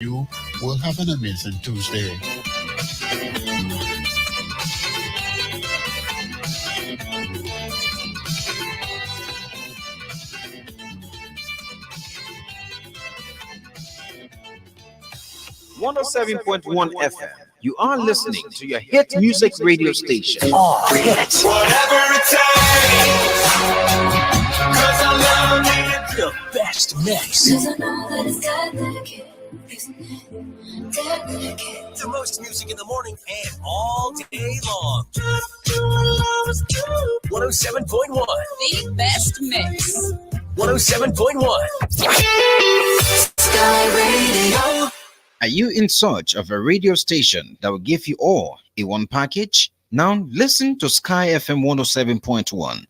You will have an amazing Tuesday. One oh 7.1 FM. You are listening to your hit music radio station. Oh, hits. Whatever it takes, 'cause I love it. The best mix. The most music in the morning and all day long. 107.1. The best mix. 107.1. Sky Radio. Are you in search of a radio station that will give you all in one package? Now listen to Sky FM 107.1.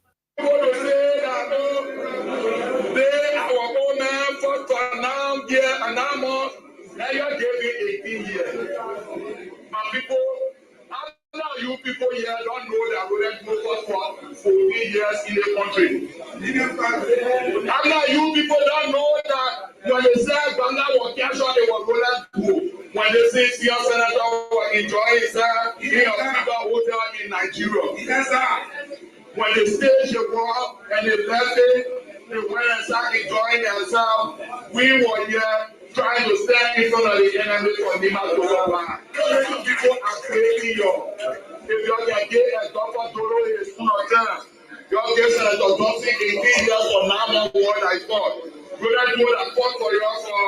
You people here don't know that we have moved for 14 years in the country. Now you people don't know that when they say Ghana was casual, they were going to when they say your senator was enjoying himself in a fever hotel in Nigeria. Yes, sir. When they stage the war and they left it, they went and started enjoying themselves. We were here trying to stand in front of the enemy for the Magoba. You people are creating your. If you're gay as Dr. Doro is not there, you're gay Senator Johnson 18 years from now on what I thought. You don't do that fought for you for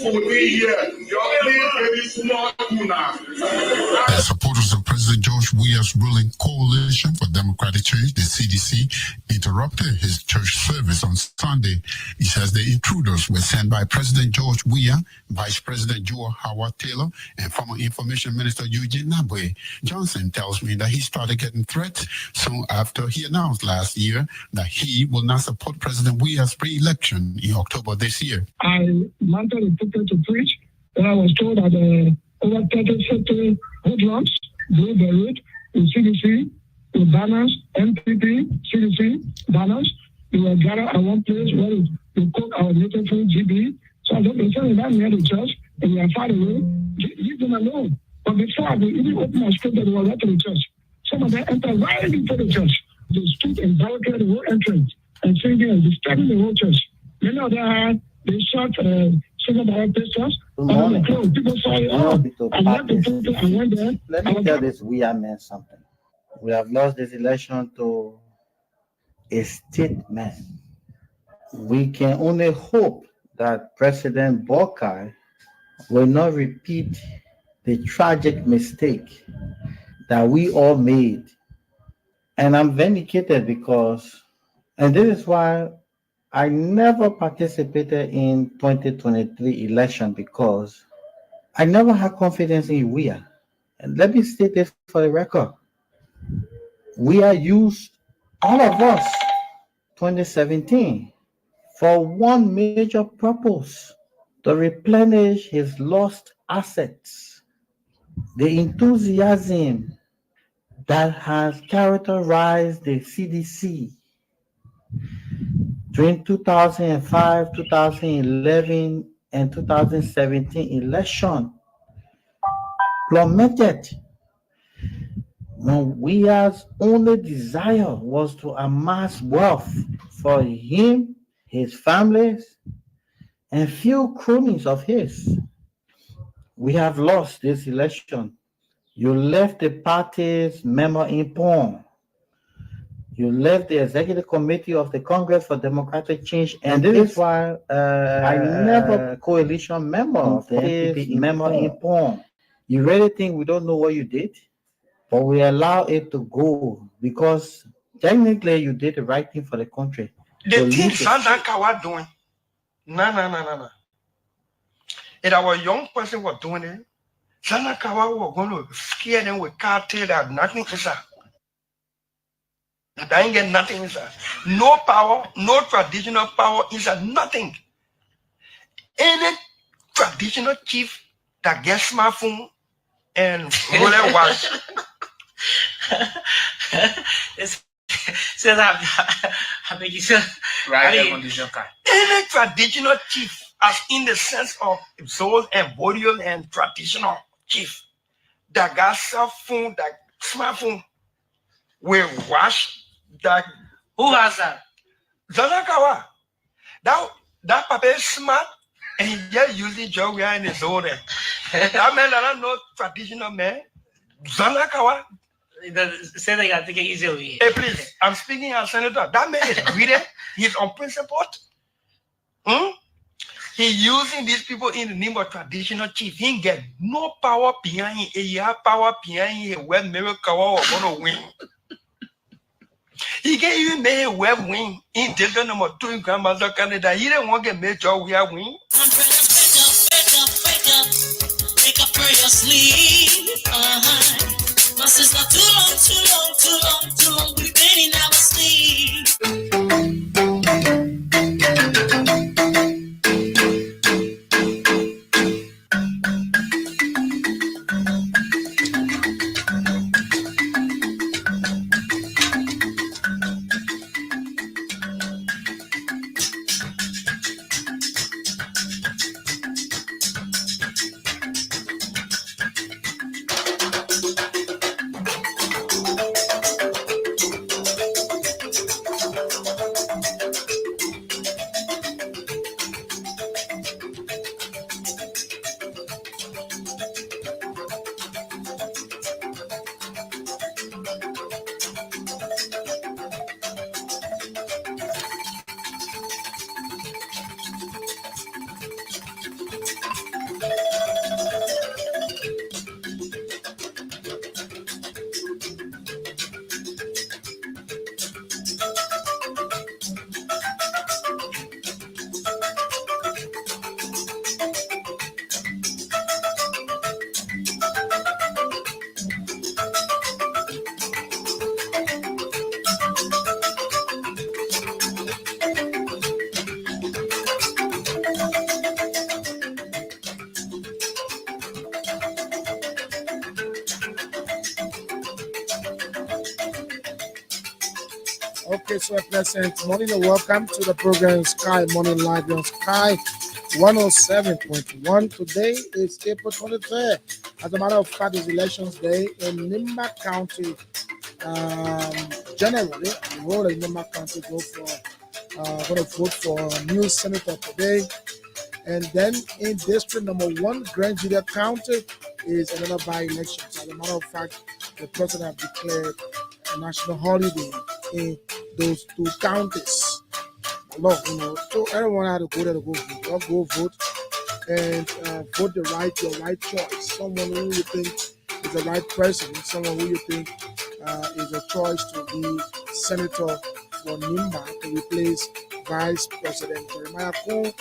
14 years. You're very small now. The supporters of President George Weah's ruling Coalition for Democratic Change, the CDC, interrupted his church service on Sunday. He says the intruders were sent by President George Weah, Vice President Joe Howard Taylor, and former Information Minister Eugene Nabwe. Johnson tells me that he started getting threats soon after he announced last year that he will not support President Weah's pre-election in October this year. I mounted a pulpit to preach, and I was told that over 30 hoodlums, blue buried, with CDC, with banners, MPP, CDC, banners. They were gathered at one place where we cook our native food, GB. So I don't say that near the church, and we are far away. Leave them alone. But before they even opened my scripture, they were right to the church. Some of them entered right into the church. They stood and barricaded the whole entrance and singing and disturbing the whole church. Many of them they shot several barrel pistols. People saw it all. And let the people and went there. Let me tell this Weah man something. We have lost this election to a statement. We can only hope that President Boakai will not repeat the tragic mistake that we all made. And I'm vindicated because, and this is why I never participated in 2023 election, because I never had confidence in Weah. And let me state this for the record. Weah used all of us 2017 for one major purpose: to replenish his lost assets. The enthusiasm that has characterized the CDC during 2005, 2011, and 2017 election plummeted when Weah's only desire was to amass wealth for him, his families, and few cronies of his. We have lost this election. You left the party's memo in pawn. You left the executive committee of the Congress for Democratic Change, and this is why I never coalition member of the NPP memo in pawn. You really think we don't know what you did? But we allow it to go because technically you did the right thing for the country. The things that Kawa doing, no. If our young person was doing it, Sana Kawa was going to scare them with cartel that nothing is that. They ain't get nothing is that. No power, no traditional power is that nothing. Any traditional chief that gets smartphone and roller watch. Says I beg you, sir. Right, any traditional chief as in the sense of those embodied and traditional chief that got cell phone, that smartphone, will wash that. Who has that? Zanakawa. That papa is smart and he just using job in his own. That man that I know traditional man. Zanakawa. Say they got to take it easy over here. Hey, please, I'm speaking as senator. That man is greedy. He's unprincipled. He using these people in the name of traditional chief. He ain't get no power behind him. He have power behind him. Where Miracle or gonna win. He can't even make a web win in Delta number 2 in Grandmother Canada. He didn't want to get major we are win. Wake up for your sleep. My sister, too long. We've been in our sleep. Okay, so a pleasant morning and welcome to the program Sky Morning Live on Sky 107.1. Today is April 23rd. As a matter of fact, it's Elections Day in Nimba County. Generally, the whole of Nimba County going to vote for a new senator today. And then in District Number 1, Grand Julia County, is another by-election. As a matter of fact, the president has declared a national holiday in those two counties. Look, so everyone had to go there to go vote. Just go vote and vote your right choice. Someone who you think is the right person, someone who you think is a choice to be senator for Nimba to replace Vice President Jeremiah Kung,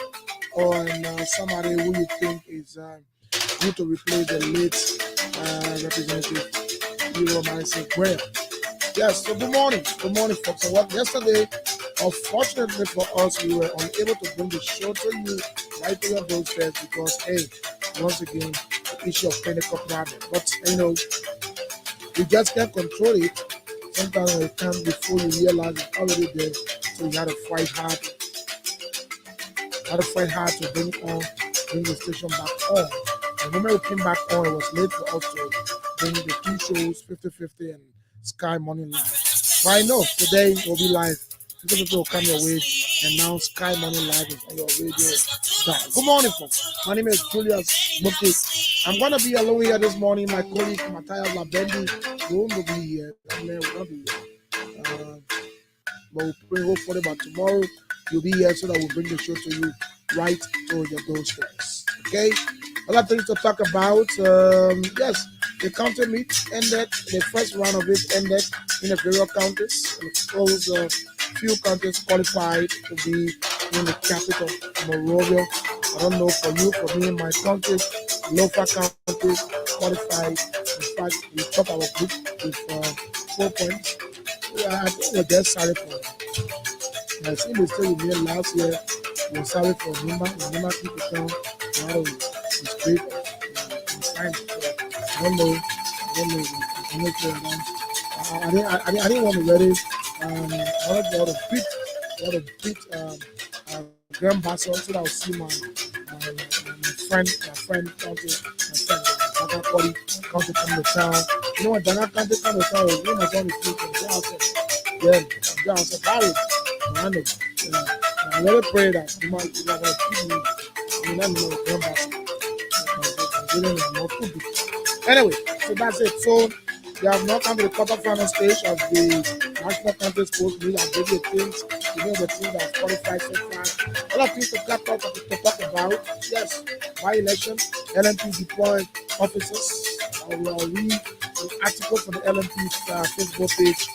or somebody who you think is good to replace the late Representative Hero Madison Graham. Yes, so good morning, folks. So yesterday, unfortunately for us, we were unable to bring the show to you right to your doorstep because, once again, the issue of clinical problem. But, we just can't control it. Sometimes when it comes before you realize it's already there, so you had to fight hard. To bring the station back on. The moment we came back on, it was late for us to bring the two shows, 50-50 and Sky Morning Live. But I know today will be live. People will come your way, and now Sky Morning Live is on your radio. Good morning, folks. My name is Julius Muki. I'm going to be alone here this morning. My colleague Matthias Labendi will not be here. But we'll pray hopefully by tomorrow you'll be here so that we'll bring the show to you right to your doorsteps. Okay? Other things to talk about. Yes, the county meet ended. The first round of it ended in the various counties. And of course, few counties qualified to be in the capital, Monrovia. I don't know for you, for me, my country, local county qualified. In fact, we top our group with 4 points. I think we're just sorry for it. I see the story we made last year. We're sorry for Nimba. The Nimba people come out of the street and sign it. I don't know. I didn't want to let it. I want to beat Grand Basel so that I'll see friend county, my friend Dana County come to town. You know what Dana County come to town? You know on the street and yeah, I'm down Barry. I know. I really pray that you might keep me. You know, come back. Anyway, so that's it. So they have now come to the quarterfinal stage of the National Country Sports League and video things. You know the team that qualified so far. A lot of things to talk about. Yes, by election, LMP deployed officers. We will read the article from the LMP's Facebook page.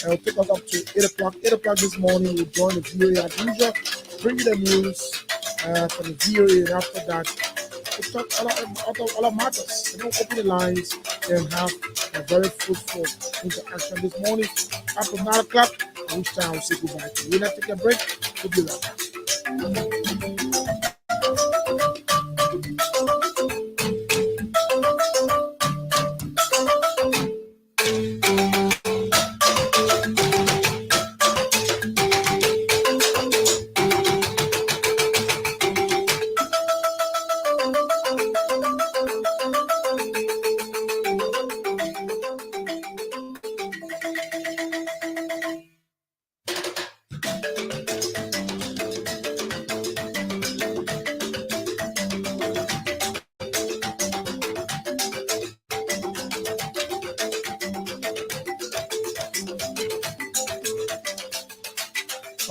It'll take us up to 8 o'clock. 8 o'clock this morning, we'll join the VOA as usual, bring you the news from the VOA, and after that, we'll talk a lot of matters. You know, open the lines and have a very fruitful interaction this morning. After 9 o'clock, which time we'll say goodbye to you. Let's take a break. We'll be right back.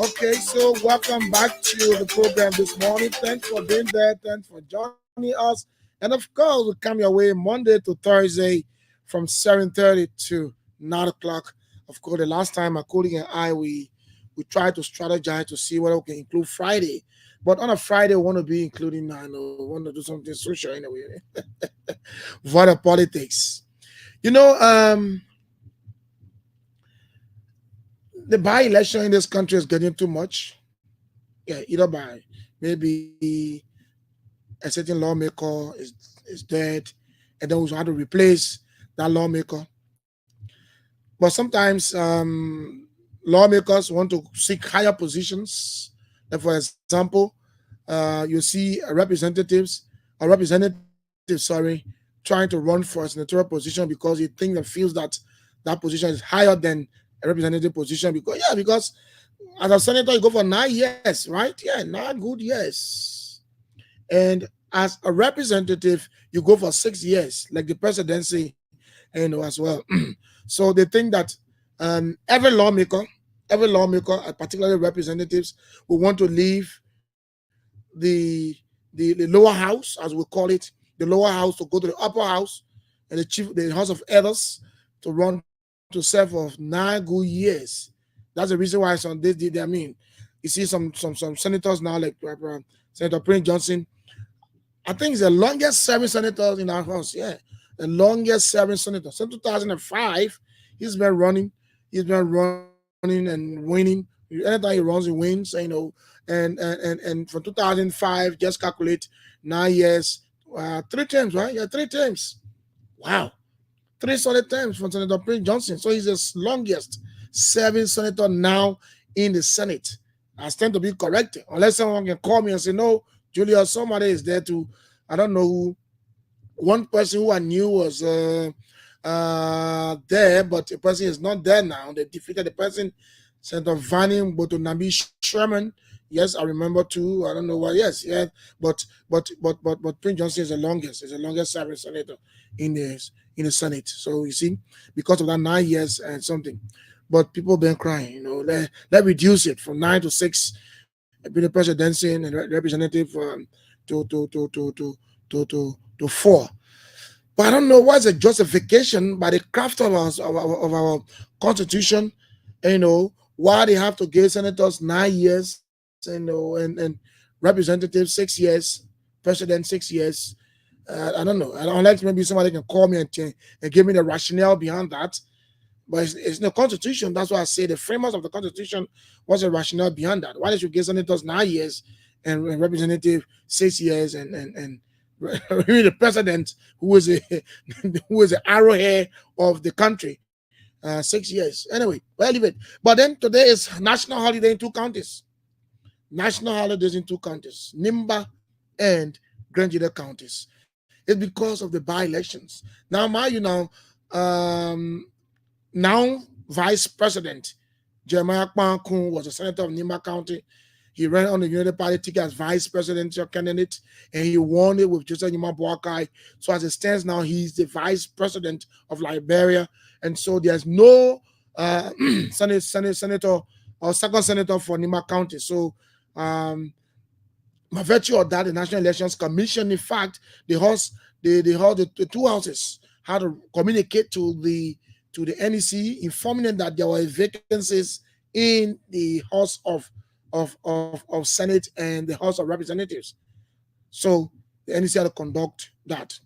Okay, so welcome back to the program this morning. Thanks for being there. Thanks for joining us. And of course, we come your way Monday to Thursday from 7:30 to 9 o'clock. Of course, the last time my colleague and I, we tried to strategize to see whether we can include Friday. But on a Friday, we want to be including, I know, we want to do something social anyway. Voter politics. You know, the by-election in this country is getting too much. Yeah, either by maybe a certain lawmaker is dead, and then we have to replace that lawmaker. But sometimes lawmakers want to seek higher positions. Like for example, you see representatives trying to run for a senatorial position because he thinks and feels that that position is higher than a representative position because as a senator you go for 9 years, right? Yeah, 9 good years. And as a representative you go for 6 years, like the presidency, as well. So they think that every lawmaker, particularly representatives, will want to leave the lower house, as we call it, the lower house, to go to the upper house, and the House of Elders to run to serve for 9 good years. That's the reason why on this day, I mean, you see some senators now, like Senator Prince Johnson. I think he's the longest serving senator in our house. Yeah, the longest serving senator. Since 2005, he's been running and winning. Anytime he runs, he wins. And from 2005, just calculate 9 years, 3 terms, right? Yeah, 3 terms. Wow. 3 solid terms from Senator Prince Johnson. So he's the longest serving senator now in the Senate. I stand to be corrected. Unless someone can call me and say, no, Julius, somebody is there to, I don't know who. One person who I knew was there, but the person is not there now. They defeated the person, Senator Vani Botonabi Sherman. Yes, I remember too. I don't know why. Yes, yeah. But Prince Johnson is the longest. Is the longest serving senator in the Senate. So you see, because of that 9 years and something. But people been crying. Let reduce it from 9 to 6. Be the presidency and representative to 4. But I don't know what's the justification by the craft of our constitution. Why they have to give senators 9 years. And representative 6 years, president 6 years. I don't know. Unless maybe somebody can call me and give me the rationale behind that. But it's in the Constitution. That's why I say the framers of the Constitution was the rationale behind that. Why did you give senators 9 years and representative 6 years and the president who is the arrowhead of the country 6 years? Anyway, well, leave it. But then today is national holiday in 2 counties. National holidays in 2 counties, Nimba and Grand Judah counties. It's because of the by-elections. Now, mind you, now Vice President Jeremiah Kpankun was a senator of Nima County. He ran on the United Party ticket as vice presidential candidate, and he won it with Joseph Nima Boakai. So as it stands now, he's the vice president of Liberia, and so there's no senator or second senator for Nima County. So, by virtue of that, the National Elections Commission, in fact, the two houses had to communicate to the NEC, informing them that there were vacancies in the House of Senate and the House of Representatives. So the NEC had to conduct that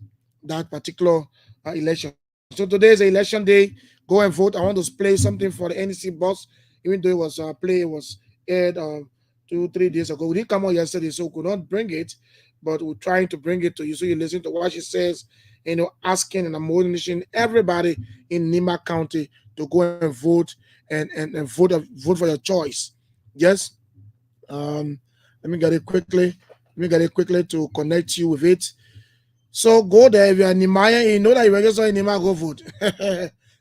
particular election. So today is election day. Go and vote. I want to play something for the NEC boss, even though it was aired 2-3 days ago. We didn't come out yesterday, so we could not bring it, but we're trying to bring it to you so you listen to what she says, asking and admonishing everybody in Nima County to go and vote and vote for your choice. Yes. Let me get it quickly. To connect you with it. So go there. If you're Nehemiah, you know that you register in Nima, go vote.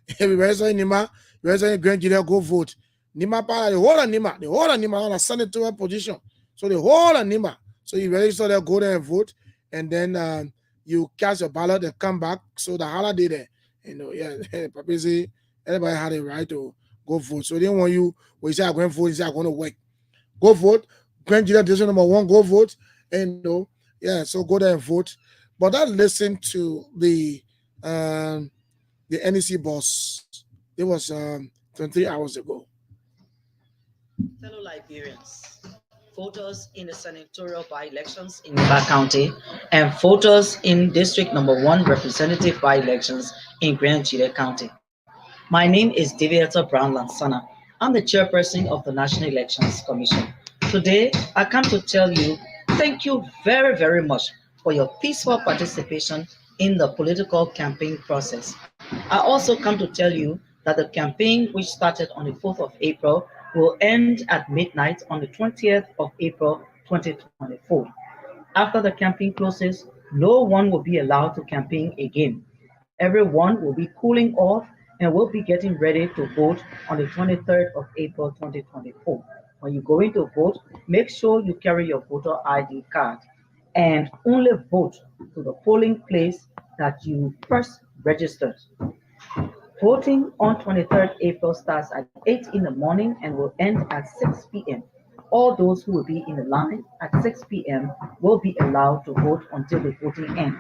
If you register in Nima, you register in Grand Judah, go vote. Nima, the whole of Nima on a senatorial position. So the whole of Nima. So you register there, go there and vote, and then you cast your ballot and come back. So the holiday there, everybody had a right to go vote. So they didn't want you when you say I'm going to vote, you say I'm going to work. Go vote. Grand Judah District number 1, go vote. And so go there and vote. But I listened to the NEC boss. It was 23 hours ago. Fellow Liberians, voters in the senatorial by-elections in Nima County and voters in District number 1 representative by-elections in Grand Judah County. My name is Deviata Brown Lansana. I'm the chairperson of the National Elections Commission. Today, I come to tell you thank you very, very much for your peaceful participation in the political campaign process. I also come to tell you that the campaign, which started on the 4th of April, will end at midnight on the 20th of April, 2024. After the campaign closes, no one will be allowed to campaign again. Everyone will be cooling off and will be getting ready to vote on the 23rd of April, 2024. When you go in to vote, make sure you carry your voter ID card and only vote to the polling place that you first registered. Voting on 23rd April starts at 8 in the morning and will end at 6 p.m. All those who will be in the line at 6 p.m. will be allowed to vote until the voting ends.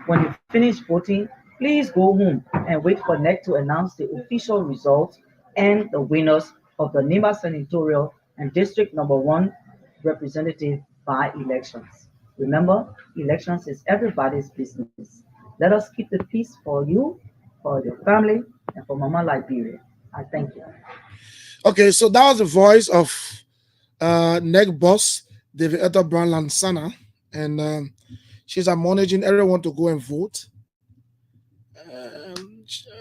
When you finish voting, please go home and wait for NEC to announce the official results and the winners of the Nima Senatorial and District number 1 representative by-elections. Remember, elections is everybody's business. Let us keep the peace for you, for your family, and for Mama Liberia. I thank you. Okay, so that was the voice of NEC boss, Deviata Brown Lansana, and she's admonishing everyone to go and vote.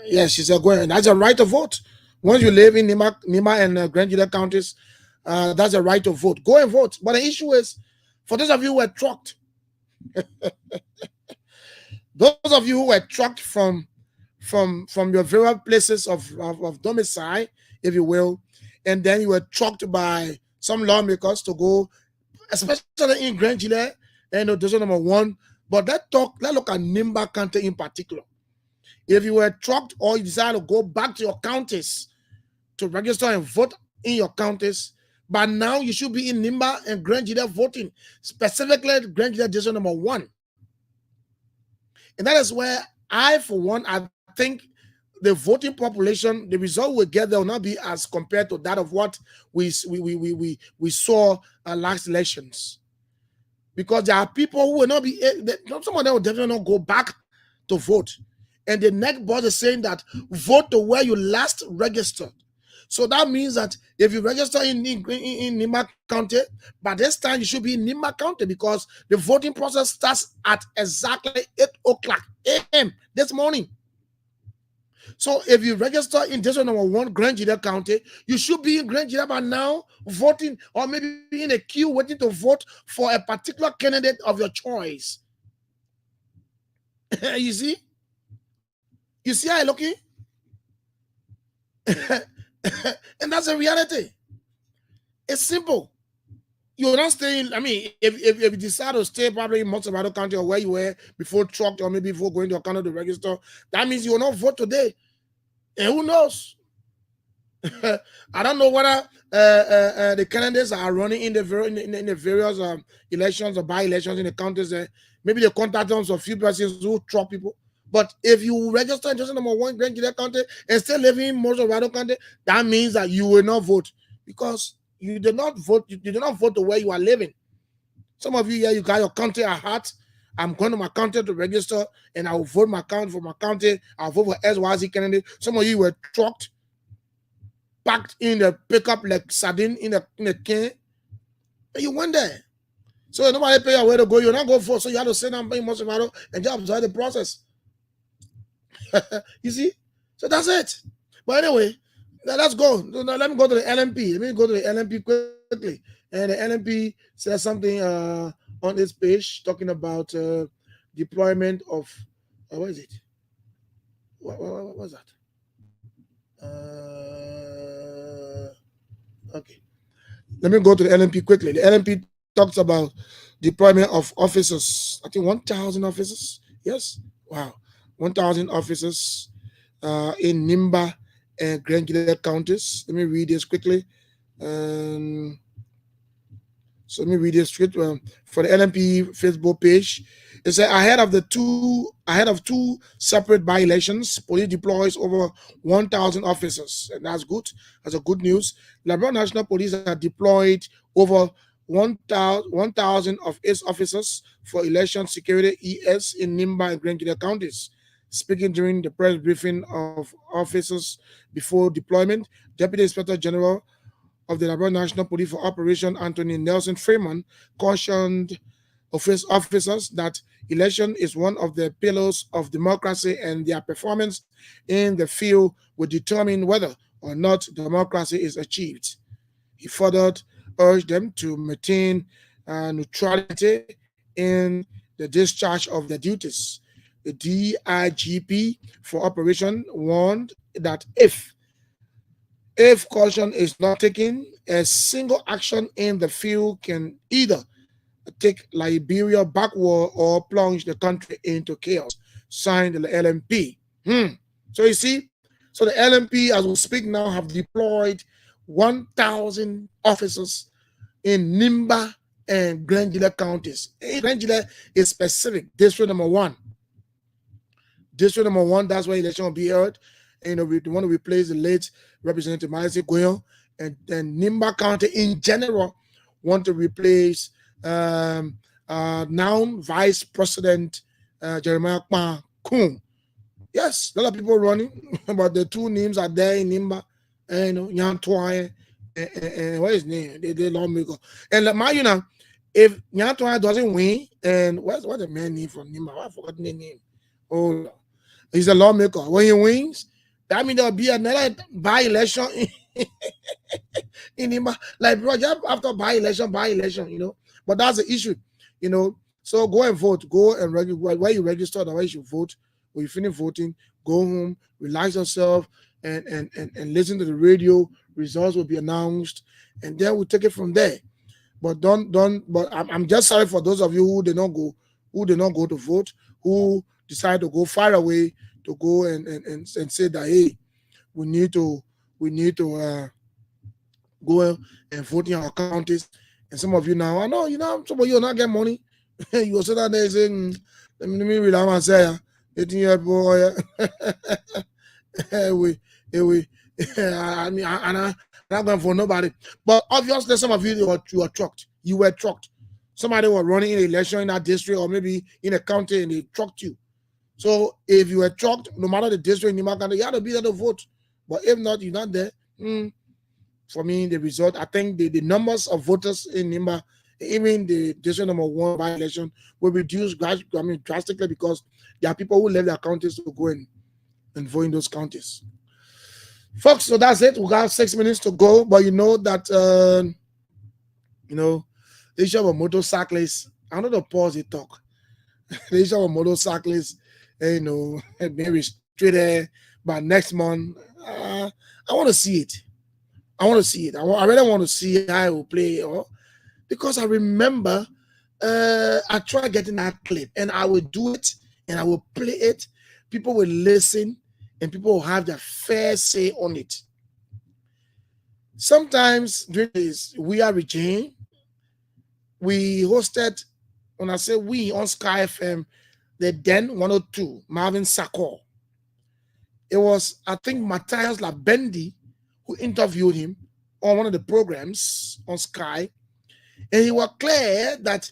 Yes, she said go ahead. That's a right to vote. Once you live in Nima and Grand Judah counties, that's a right to vote. Go and vote. But the issue is, for those of you who were trucked, those of you who were trucked from your various places of domicile, if you will, and then you were trucked by some lawmakers to go, especially in Grand Judah and District number 1. But let's look at Nima County in particular. If you were trucked or you decide to go back to your counties to register and vote in your counties, but now you should be in Nima and Grand Judah voting, specifically Grand Judah District number 1. And that is where I think the voting population, the result we get there will not be as compared to that of what we saw last elections. Because there are people who will not be, some of them will definitely not go back to vote. And the NEC board is saying that vote to where you last registered. So that means that if you register in Nima County, by this time you should be in Nima County because the voting process starts at exactly 8 o'clock a.m. this morning. So if you register in District number 1, Grand Judah County, you should be in Grand Judah by now voting, or maybe in a queue waiting to vote for a particular candidate of your choice. You see? You see how I looking? And that's a reality. It's simple. You're not staying. I mean, if you decide to stay probably in Montserrat County or where you were before trucked or maybe before going to a county to register, that means you will not vote today. And who knows? I don't know whether the candidates are running in the various elections or by-elections in the counties. Maybe they contact them a few persons who truck people. But if you register in just number 1 Grand Gila County and still living in Montserrat County, that means that you will not vote because you did not vote. You did not vote to where you are living. Some of you here, you got your county at heart. I'm going to my county to register, and I will vote my county for my county. I'll vote for SYZ candidate. Some of you were trucked, packed in the pickup like sardine in the can, and you went there. So nobody pay you where to go. You're not going for, so you have to sit down, pay Montserrat, and just observe the process. You see? So that's it. But anyway, let's go. Let me go to the LMP. Let me go to the LMP quickly. And the LMP says something on this page talking about deployment of what is it? What was that? Okay. Let me go to the LMP quickly. The LMP talks about deployment of officers. I think 1,000 officers. Yes. Wow. 1,000 officers in Nimba and Grand Gila counties. Let me read this quickly. So let me read this straight for the LMP Facebook page. It said ahead of two separate by-elections, police deploys over 1,000 officers, and that's good. That's a good news. Liberia National Police have deployed over 1,000 of its officers for election security (ES) in Nimba and Grand Gila counties. Speaking during the press briefing of officers before deployment, Deputy Inspector General of the Liberia National Police for Operation Anthony Nelson Freeman cautioned officers that election is one of the pillars of democracy and their performance in the field will determine whether or not democracy is achieved. He further urged them to maintain neutrality in the discharge of their duties. The DIGP for Operation warned that if caution is not taken, a single action in the field can either take Liberia backward or plunge the country into chaos. Signed the LMP. So you see, so the LMP, as we speak now, have deployed 1,000 officers in Nimba and Grand Gila counties. Grand Gila is specific, district number 1. District number 1, that's where election will be held. And, we want to replace the late Representative Malaysia Goyo, and Nimba County in general want to replace now Vice President Jeremiah Kun. Yes, a lot of people running, but the two names are there in Nimba, and Nyan Twine and what is his name? The lawmaker. And you know, if Nyan Twine doesn't win, and what's the man name from Nimba? I forgot the name. Oh, he's a lawmaker. When he wins, that means there'll be another by-election in Nimba. Like, bro, just after by-election, you know. But that's the issue, you know. So go and vote. Go and where you register, the way you should vote. When you finish voting, go home, relax yourself, and listen to the radio. Results will be announced, and then we'll take it from there. But but I'm just sorry for those of you who did not go to vote, who decide to go far away to go and say that, hey, we need to go and vote in our counties. And some of you now, I know, you know, some of you will not get money. You will sit down there saying, let me relax myself. 18-year boy. I'm not going for nobody. But obviously, some of you are trucked. You were trucked. Somebody was running in an election in that district or maybe in a county and they trucked you. So if you were trucked, no matter the district in Nimba County, you have to be there to vote. But if not, you're not there. For me, the result, I think the numbers of voters in Nimba, even the district number 1 by election, will reduce drastically because there are people who left their counties to go and vote in those counties. Folks, so that's it. We got 6 minutes to go, but you know that the issue of motorcyclists, I don't know, pause the talk. The issue of motorcyclists you know, being restricted by next month. I want to see it. I want to see it. I really want to see how I will play, because I remember I tried getting that clip, and I will do it, and I will play it. People will listen, and people will have their fair say on it. Sometimes during this We Are Regime, we hosted, when I say we, on Sky FM, the then 102, Marvin Sakor. It was, I think, Matthias Labendi who interviewed him on one of the programs on Sky. And he was clear that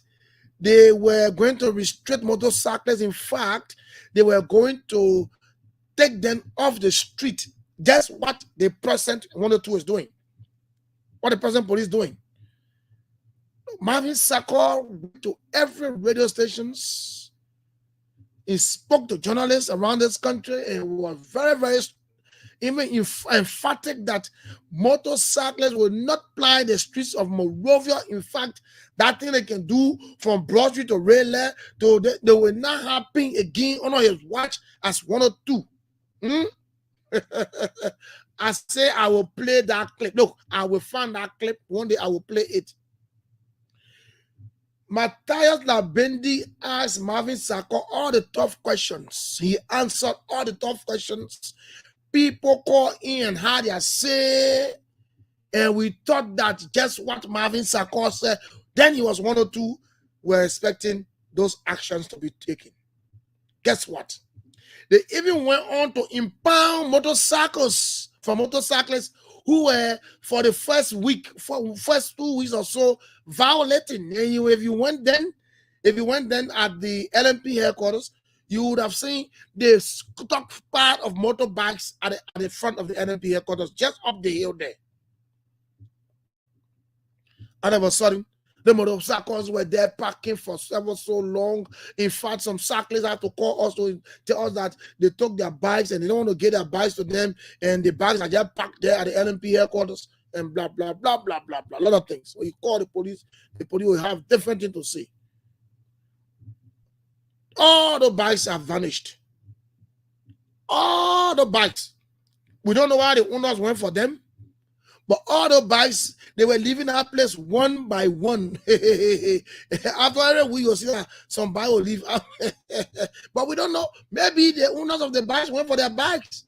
they were going to restrict motorcyclists. In fact, they were going to take them off the street. That's what the present 102 is doing. What the present police is doing. Marvin Sakor went to every radio stations. He spoke to journalists around this country and was very, very even emphatic that motorcyclists will not ply the streets of Monrovia. In fact, that thing they can do from Broad Street to Railway, they will not happen again on his watch as 102. I say I will play that clip. Look, I will find that clip. One day I will play it. Matthias Labendi asked Marvin Sakor all the tough questions. He answered all the tough questions. People call in and had their say, and we thought that just what Marvin Sakor said, then he was 102, were expecting those actions to be taken. Guess what? They even went on to impound motorcycles for motorcyclists who were for the first 2 weeks or so violating. And if you went then at the LMP headquarters, you would have seen the stock part of motorbikes at the front of the LMP headquarters, just up the hill there. And all of a sudden, the motorcycles were there parking for so long. In fact, some cyclists had to call us to tell us that they took their bikes and they don't want to get their bikes to them, and the bikes are just parked there at the LMP headquarters and blah, blah, blah, blah, blah, blah, a lot of things. So you call the police will have different things to say. All the bikes have vanished. All the bikes. We don't know why the owners went for them. But all the bikes, they were leaving our place one by one. After every week, you'll see that some bike will leave. But we don't know. Maybe the owners of the bikes went for their bikes.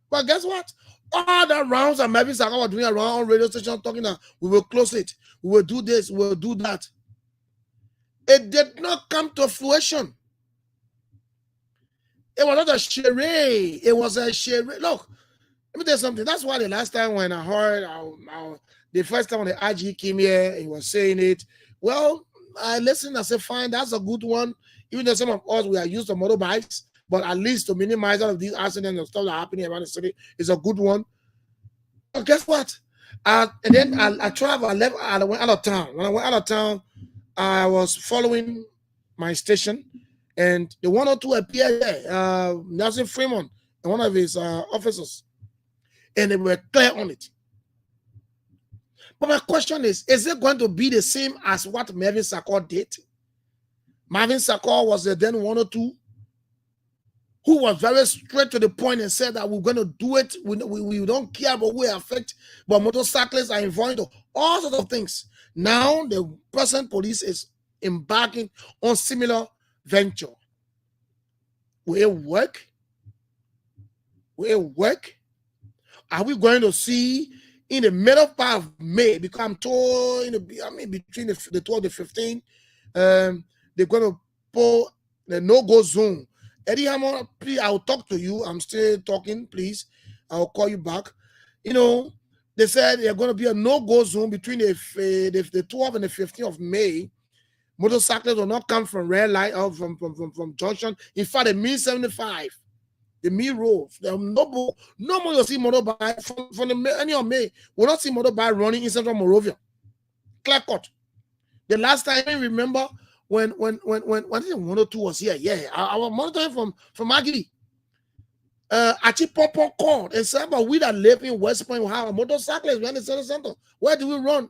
But guess what? All the rounds that Marvin Sakor was doing around on radio station talking that we will close it, we will do this, we will do that. It did not come to fruition. It was not a charade. It was a charade. Look, let me tell you something. That's why the last time when I heard, the first time when the IG came here, he was saying it. Well, I listened. I said, fine, that's a good one. Even though some of us, we are used to motorbikes, but at least to minimize all of these accidents and stuff that are happening around the city is a good one. But guess what? And then I traveled. I went out of town. When I went out of town, I was following my station, and the 102 appeared there, Nelson Fremont, and one of his officers. And they were clear on it. But my question is it going to be the same as what Marvin Sakor did? Marvin Sakor was the then 102 who was very straight to the point and said that we're going to do it. We don't care about who we affect, but motorcyclists are involved in all sorts of things. Now the present police is embarking on similar venture. Will it work? Will it work? Are we going to see in the middle part of May, because I'm told between the 12th and the 15th, they're going to pull the no-go zone. Eddie Hammond, please, I'll talk to you. I'm still talking, please. I'll call you back. You know, they said they're going to be a no-go zone between the 12th and the 15th of May. Motorcyclists will not come from red light or from junction. In fact, the mean 75. The main road, no more you'll see motorbike from the any of May. We'll not see motorbike running in central Monrovia. Clear cut. The last time I remember when 102 was here, I was monitoring from Aggie. Achipopo called and said, but we that live in West Point will have a motorcyclist. We're in the center. Where do we run?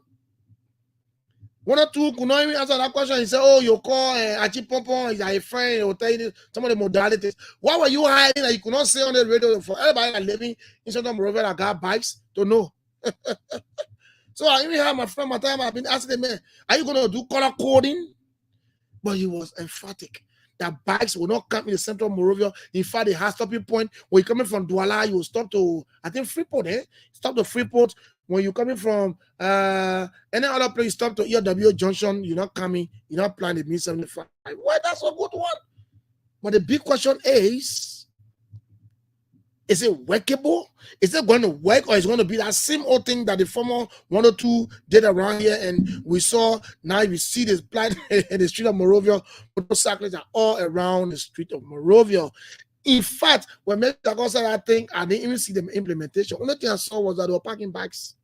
One or two could not even answer that question. He said, "Oh, you call Achipopo is a friend. He'll tell you some of the modalities." Why were you hiding that you could not say on the radio for everybody that living in Central Monrovia that got bikes to know? So I even have my friend Matama. I've been asking the man, "Are you going to do color coding?" But he was emphatic that bikes will not come in the Central Monrovia. In fact, they have stopping point when you're coming from Douala, you will stop to, I think, Freeport. Stop to Freeport. When you're coming from any other place, stop to ERW Junction, you're not coming, you're not planning the M75. Well, that's a good one. But the big question is it workable? Is it going to work, or is it going to be that same old thing that the former 102 did around here? And we saw, now we see this blind in the street of Monrovia, motorcyclists are all around the street of Monrovia. In fact, when Mr. said that thing, I didn't even see the implementation. Only thing I saw was that they were parking bikes.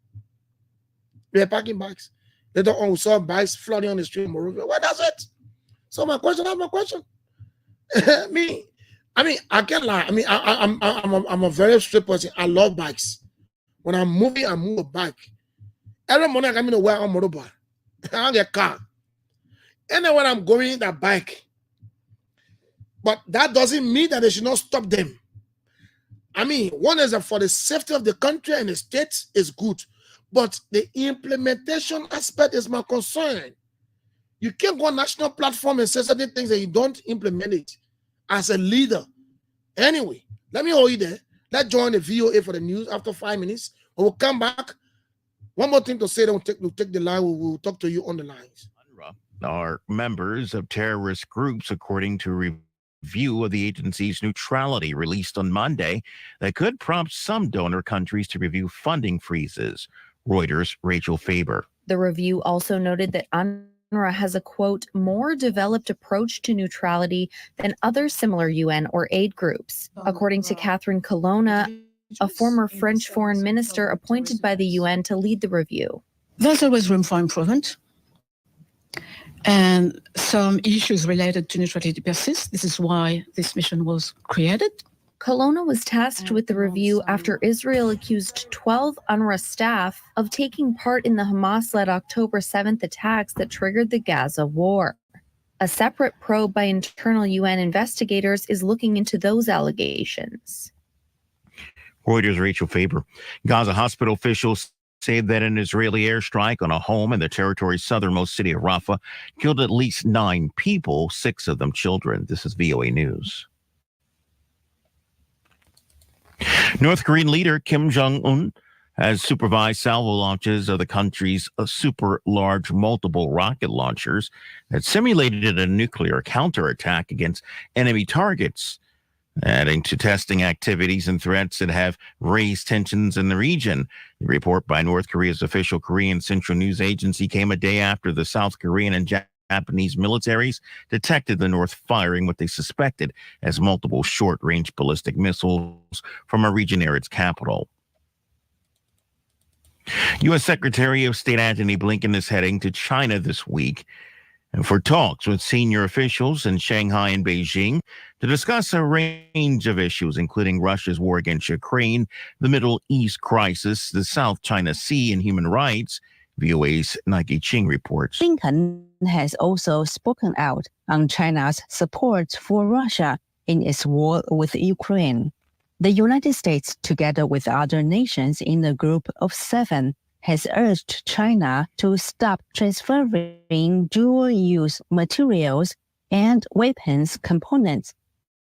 They were parking bikes. Later on, we saw bikes flooding on the street of Monrovia. Well, that's it. So that's my question. I can't lie. I'm a very straight person. I love bikes. When I'm moving, I move a bike. Every morning I come in to work on motorbike. I don't get a car. And when I'm going, that bike. But that doesn't mean that they should not stop them. One is that for the safety of the country and the state is good. But the implementation aspect is my concern. You can't go on national platform and say certain things that you don't implement it as a leader. Anyway, let me hold you there. Let's join the VOA for the news after 5 minutes. We'll come back. One more thing to say, then we'll take the line. We'll talk to you on the lines. Are members of terrorist groups, according to review of the agency's neutrality released on Monday, that could prompt some donor countries to review funding freezes. Reuters' Rachel Faber. The review also noted that UNRWA has a, quote, more developed approach to neutrality than other similar UN or aid groups. According to Catherine Colonna, a former French foreign minister appointed by the UN to lead the review. There's always room for improvement. And some issues related to neutrality persist. This is why this mission was created. Colonna was tasked with the review after Israel accused 12 UNRWA staff of taking part in the Hamas-led October 7th attacks that triggered the Gaza war. A separate probe by internal UN investigators is looking into those allegations. Reuters' Rachel Faber. Gaza hospital officials say that an Israeli airstrike on a home in the territory's southernmost city of Rafah killed at least 9 people, 6 of them children. This is VOA News. North Korean leader Kim Jong-un has supervised salvo launches of the country's super large multiple rocket launchers that simulated a nuclear counterattack against enemy targets, adding to testing activities and threats that have raised tensions in the region. The report by North Korea's official Korean Central News Agency came a day after the South Korean and Japanese militaries detected the North firing what they suspected as multiple short-range ballistic missiles from a region near its capital. U.S. Secretary of State Antony Blinken is heading to China this week for talks with senior officials in Shanghai and Beijing to discuss a range of issues, including Russia's war against Ukraine, the Middle East crisis, the South China Sea, and human rights. VOA's Nike Ching reports. Blinken has also spoken out on China's support for Russia in its war with Ukraine. The United States, together with other nations in the Group of 7, has urged China to stop transferring dual-use materials and weapons components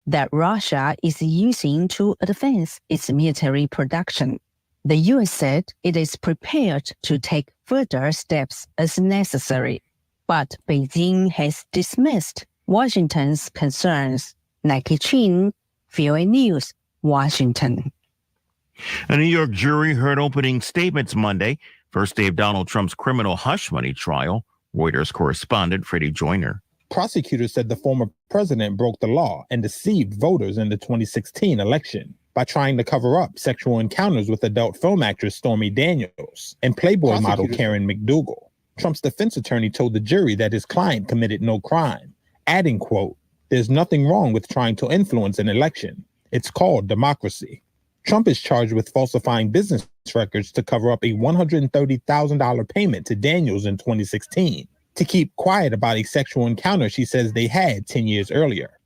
that Russia is using to advance its military production. The U.S. said it is prepared to take further steps as necessary, but Beijing has dismissed Washington's concerns. Nike Chin, VOA News, Washington. A New York jury heard opening statements Monday, first day of Donald Trump's criminal hush money trial. Reuters correspondent Freddie Joyner. Prosecutors said the former president broke the law and deceived voters in the 2016 election by trying to cover up sexual encounters with adult film actress Stormy Daniels and Playboy model Karen McDougal. Trump's defense attorney told the jury that his client committed no crime, adding, quote, "There's nothing wrong with trying to influence an election. It's called democracy." Trump is charged with falsifying business records to cover up a $130,000 payment to Daniels in 2016. to keep quiet about a sexual encounter she says they had 10 years earlier.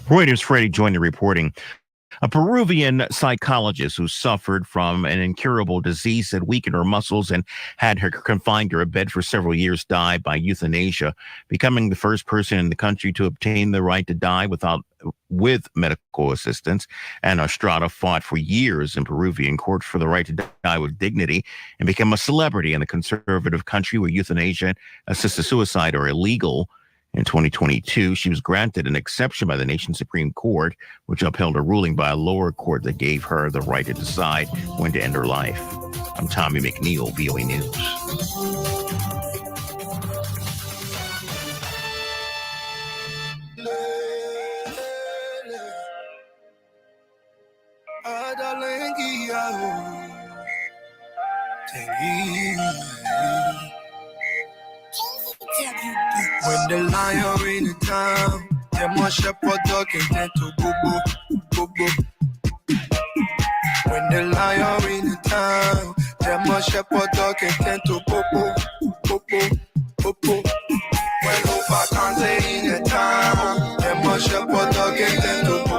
Reuters' Freddie Joyner reporting. A Peruvian psychologist who suffered from an incurable disease that weakened her muscles and had her confined to her bed for several years died by euthanasia, becoming the first person in the country to obtain the right to die with medical assistance. And Estrada fought for years in Peruvian courts for the right to die with dignity and become a celebrity in the conservative country where euthanasia and assisted suicide are illegal. In 2022, she was granted an exception by the nation's Supreme Court, which upheld a ruling by a lower court that gave her the right to decide when to end her life. I'm Tommy McNeil, VOA News. When the lion in the town, them one shepherd dog and tend to go. When the lion in the town, them one shepherd dog and tend to go. When over can't say in the town, them one shepherd dog and tend to go.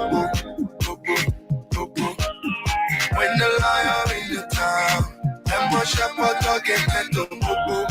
When the lion in the town, them one shepherd dog and tend to go.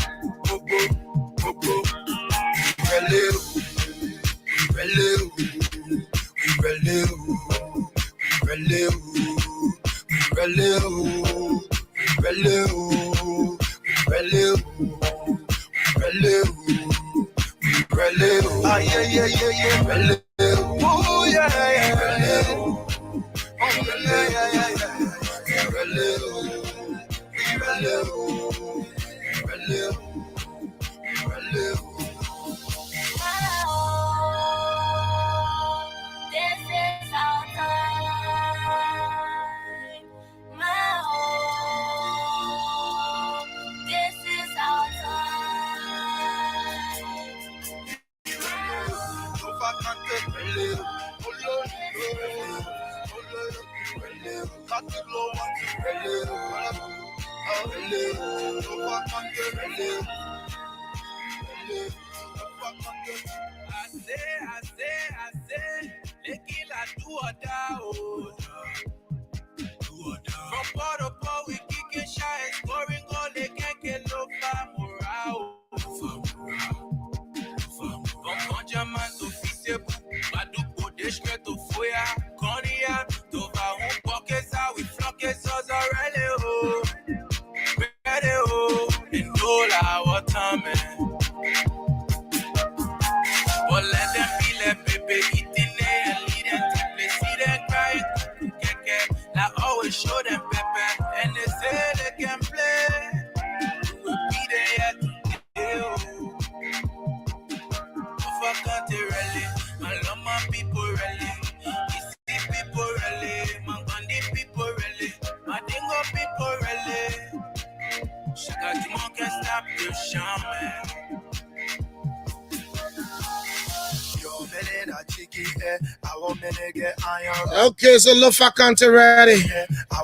Okay, so Lofa County ready.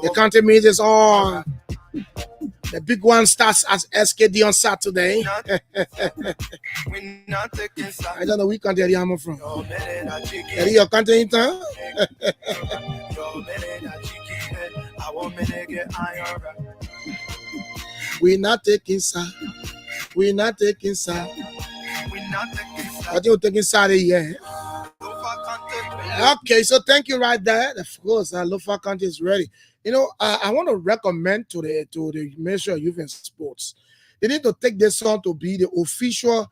The county meet is on. The big one starts as SKD on Saturday. I don't know which country I'm from. Are your country in town? We're not taking side. We're not taking side. I think we're taking side here. Okay, so thank you right there. Of course, Lofa County is ready. You know, I want to recommend to the Ministry of Youth and Sports. They need to take this song to be the official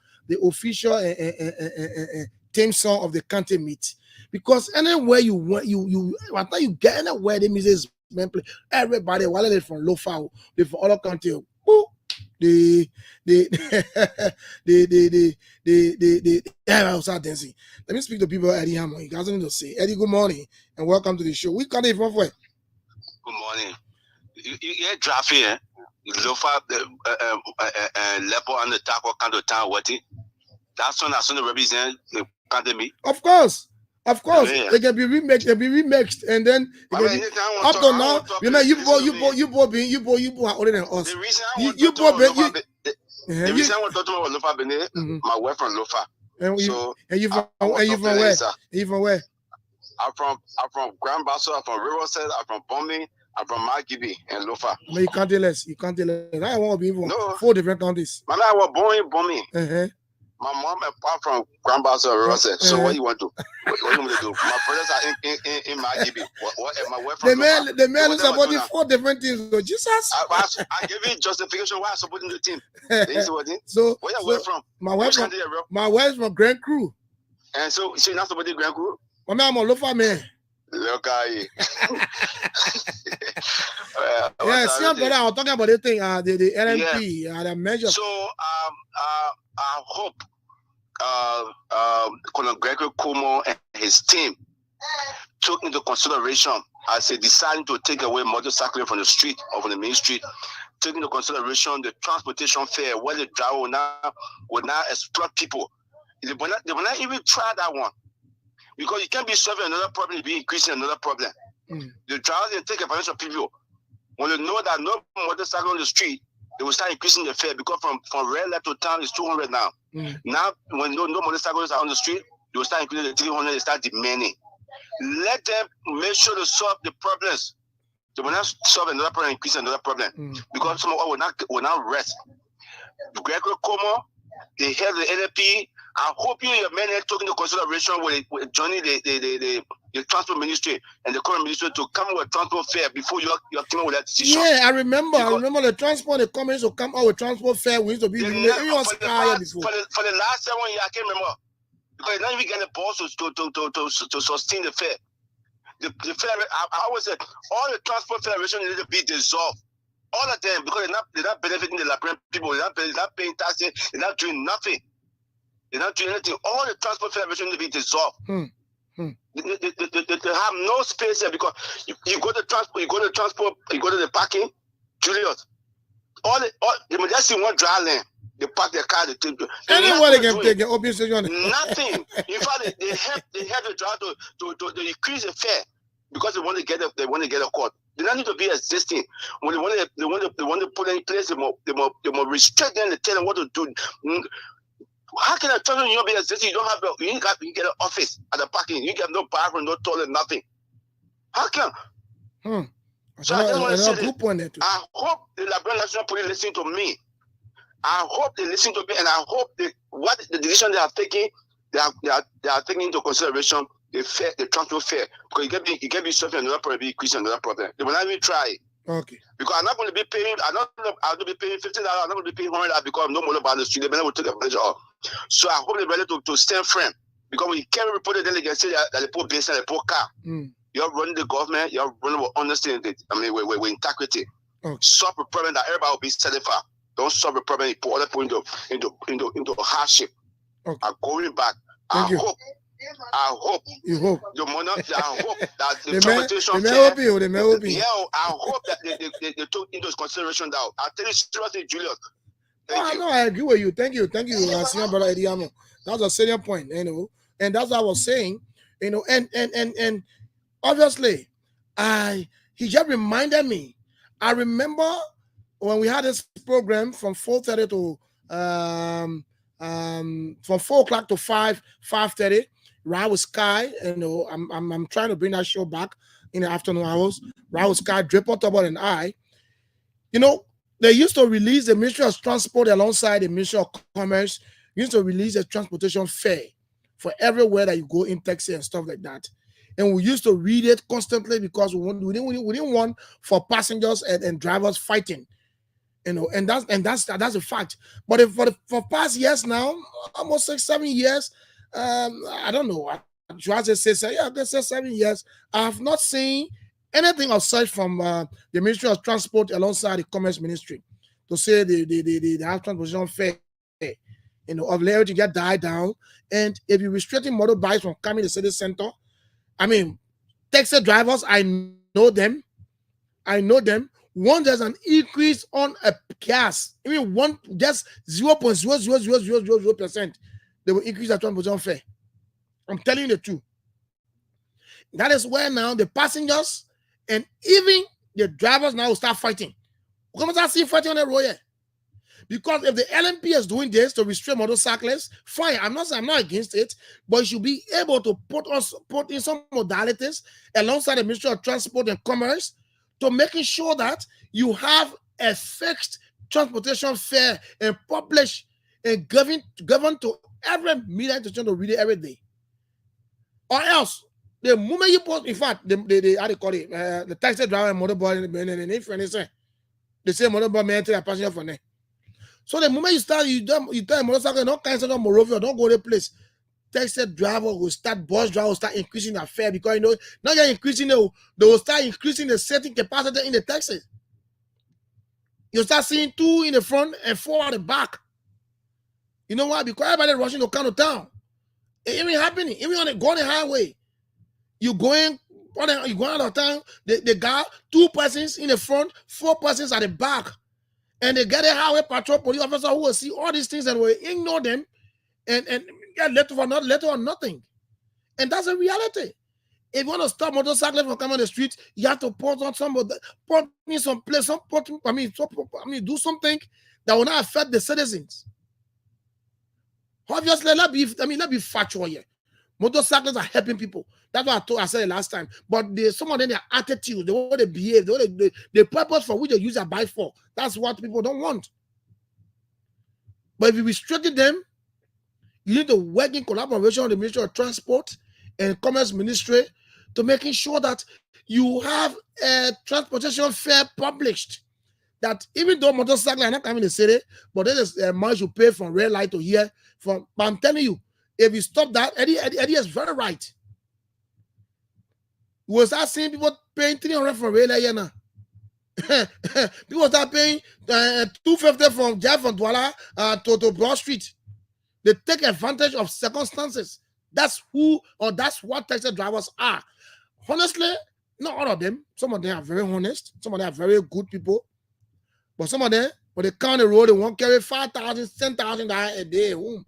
theme song of the county meet. Because anywhere you went, after you get anywhere, the music play. Everybody, while they're from Lofa, they're from other country. I was dancing. Let me speak to people. Eddie Hammond. You guys need to say, Eddie, good morning and welcome to the show. We can't even where. Good morning. You draft here. Lofa, Lepo and the Taco Kanto Town, what? That's one that's going to represent the academy. Of course. They can be remixed, and then up to now, you know, you both are older than us. The reason I want to talk about Lofa Bene, my wife from Lofa. And So you from where? You from where? I'm from Grand Basso, I'm from Riverside, I'm from Bombay, I'm from Magibi and Lofa. No, you can't tell us. You can't tell us. I want to be from No. 4 different counties. My man was born in Bombay. Uh-huh. My mom and pop from Grand Basso and Riverside. So what you want to? What you want me to do? My brothers are in Magibi. What am I away from Lofa? The man is supporting 4 different teams. So Jesus. I give you justification why I'm supporting the team. You see what I mean? So where you away from? My wife from Grand Crew. And so you're not supporting Grand Crew? My man, I'm a Lofa man. Look at you. Yeah, see, brother, I was talking about the thing, the LMP, the measure. So, I hope Colonel Gregory Cuomo and his team took into consideration as they decided to take away motorcycling from the street or from the main street, taking into consideration the transportation fare, where the driver will not exploit people. They will not even try that one. Because you can't be solving another problem, you'll be increasing another problem. The drivers they take advantage of people. When they know that no motorcycle on the street, they will start increasing the fare because from red light to town is 200 now. Now, when no motorcycles are on the street, they will start increasing the 300, they start demanding. Let them make sure to solve the problems. They will not solve another problem, increase another problem. Because some of us will not rest. Gregory Cuomo, they have the NLP. I hope you and your men are taking into consideration with joining the transport ministry and the current ministry to come with transport fare before you came up with that decision. Yeah, I remember the transport, the comments to come out with transport fare. We used to be for the last 7 years, I can't remember. Because now you get the boss to sustain the fare. The fare, I always said, all the transport federation need to be dissolved. All of them, because they're not benefiting the Liberian people, they're not paying taxes, they're not doing nothing. They're not doing anything. All the transport federation need to be dissolved. They have no space here because you go to transport, you go to the parking, Julius. They may just see one dry lane. They park their car. Anybody can take an open station. Nothing. In fact, they have the driver to increase the fare because they want to get a court. They don't need to be existing. When they want to put in place, they more restrict them. They tell them what to do. How can a transport union be existing? You don't have you get an office at the parking. You get no bathroom, no toilet, nothing. How come? So I just want to say that I hope the Liberian National Police listen to me. I hope they listen to me, and I hope what the decision they are taking, they are taking into consideration the transport fare, because you can be solving another problem, be increasing another problem. They will not even try. Okay. Because I'm not going to be paying. I'm not going to be paying $50. I'm not going to be paying $100 because I'm no more about the street. They will take advantage of. So I hope they're ready to stand firm. Because when you can't report it, then they can say that they put business, they put car. You're running the government. You're running with honesty. With integrity. Okay. Solve the problem that everybody will be satisfied. Don't solve the problem. You put other people into hardship. Okay. I'm going back. I hope you hope the monarch. I hope that the transportation fare. They may help you. Yeah, I hope that they took into consideration that. I tell you seriously, Julius. No, I agree with you. Thank you, senior brother Ediamo. That's a salient point, and that's what I was saying, and obviously, he just reminded me. I remember when we had this program from 4:30 to from 4 o'clock to 5:30. Right with Sky, I'm trying to bring that show back in the afternoon hours. Right with Sky, Draper Tobot, and I. They used to release the Ministry of Transport alongside the Ministry of Commerce. Used to release a transportation fare for everywhere that you go in taxi and stuff like that. And we used to read it constantly because we didn't want for passengers and drivers fighting. And that's a fact. But for past years now, almost 6-7 years. I don't know. I just say 7 years. I have not seen anything of such from the Ministry of Transport alongside the Commerce Ministry to say the transportation fare, of everything get died down. And if you're restricting motorbikes from coming to the city center, taxi drivers, I know them. One, there's an increase on a gas. One just 0.00000%. They will increase the transportation fare. I'm telling you the truth. That is where now the passengers and even the drivers now will start fighting. We're going to start seeing fighting on the road here. Because if the LMP is doing this to restrain motorcyclists, fine. I'm not against it, but you should be able to put in some modalities alongside the Ministry of Transport and Commerce to making sure that you have a fixed transportation fare and publish and govern to every media institution to read it every day. Or else, the moment you post, in fact, how they call it, the taxi driver and motorboy and influencer, they say motorboy may enter a passenger for them. So the moment you tell a motorcycle, don't cancel on Morovia, don't go to the place. Taxi driver will start, bus driver will start increasing their fare because now you're increasing they will start increasing the seating capacity in the taxi. You start seeing 2 in the front and 4 at the back. You know why? Because everybody rushing to come to town. It ain't happening. Even on the highway, you going out of town. They got 2 persons in the front, 4 persons at the back, and they get a highway patrol police officer who will see all these things and will ignore them, and get letter or nothing. And that's a reality. If you want to stop motorcyclists from coming on the street, you have to put on do something that will not affect the citizens. Obviously, let's be factual here. Motorcyclists are helping people. That's what I said last time. But some of them, their attitude, the way they behave, the purpose for which they use their bike for, that's what people don't want. But if you restrict them, you need to work in collaboration with the Ministry of Transport and Commerce Ministry to making sure that you have a transportation fare published. That even though motorcycles are not coming in the city, but there is much you pay from red light to here. But I'm telling you, if you stop that, Eddie is very right. You will start seeing people paying 300 from red light here now. People start paying 250 from Douala to Broad Street. They take advantage of circumstances. That's what taxi drivers are. Honestly, not all of them. Some of them are very honest. Some of them are very good people. But some of them, when they count the road, they won't carry 5,000, 10,000 a day home.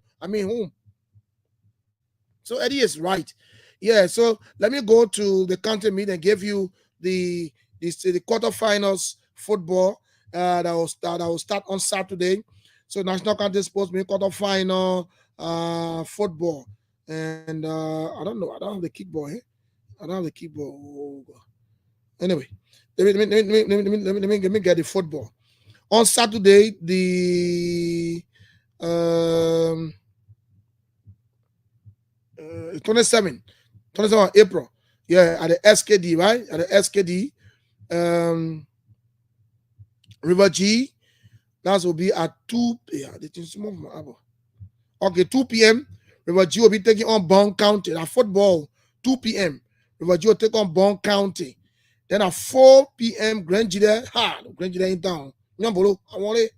So Eddie is right. Yeah, so let me go to the county meet and give you the quarterfinals football that will start on Saturday. So National County Sports Meet quarterfinal football. And I don't know. I don't have the kickball here. I don't have the kickball. Oh, God. Anyway, let me get the football. On Saturday, the 27th April, yeah, at the SKD, right? At the SKD, River G, that will be at 2 p.m. River G will be taking on Bond County. At football, 2 p.m. River G will take on Bond County. Then at 4 p.m., Grand Gida in town. I want it.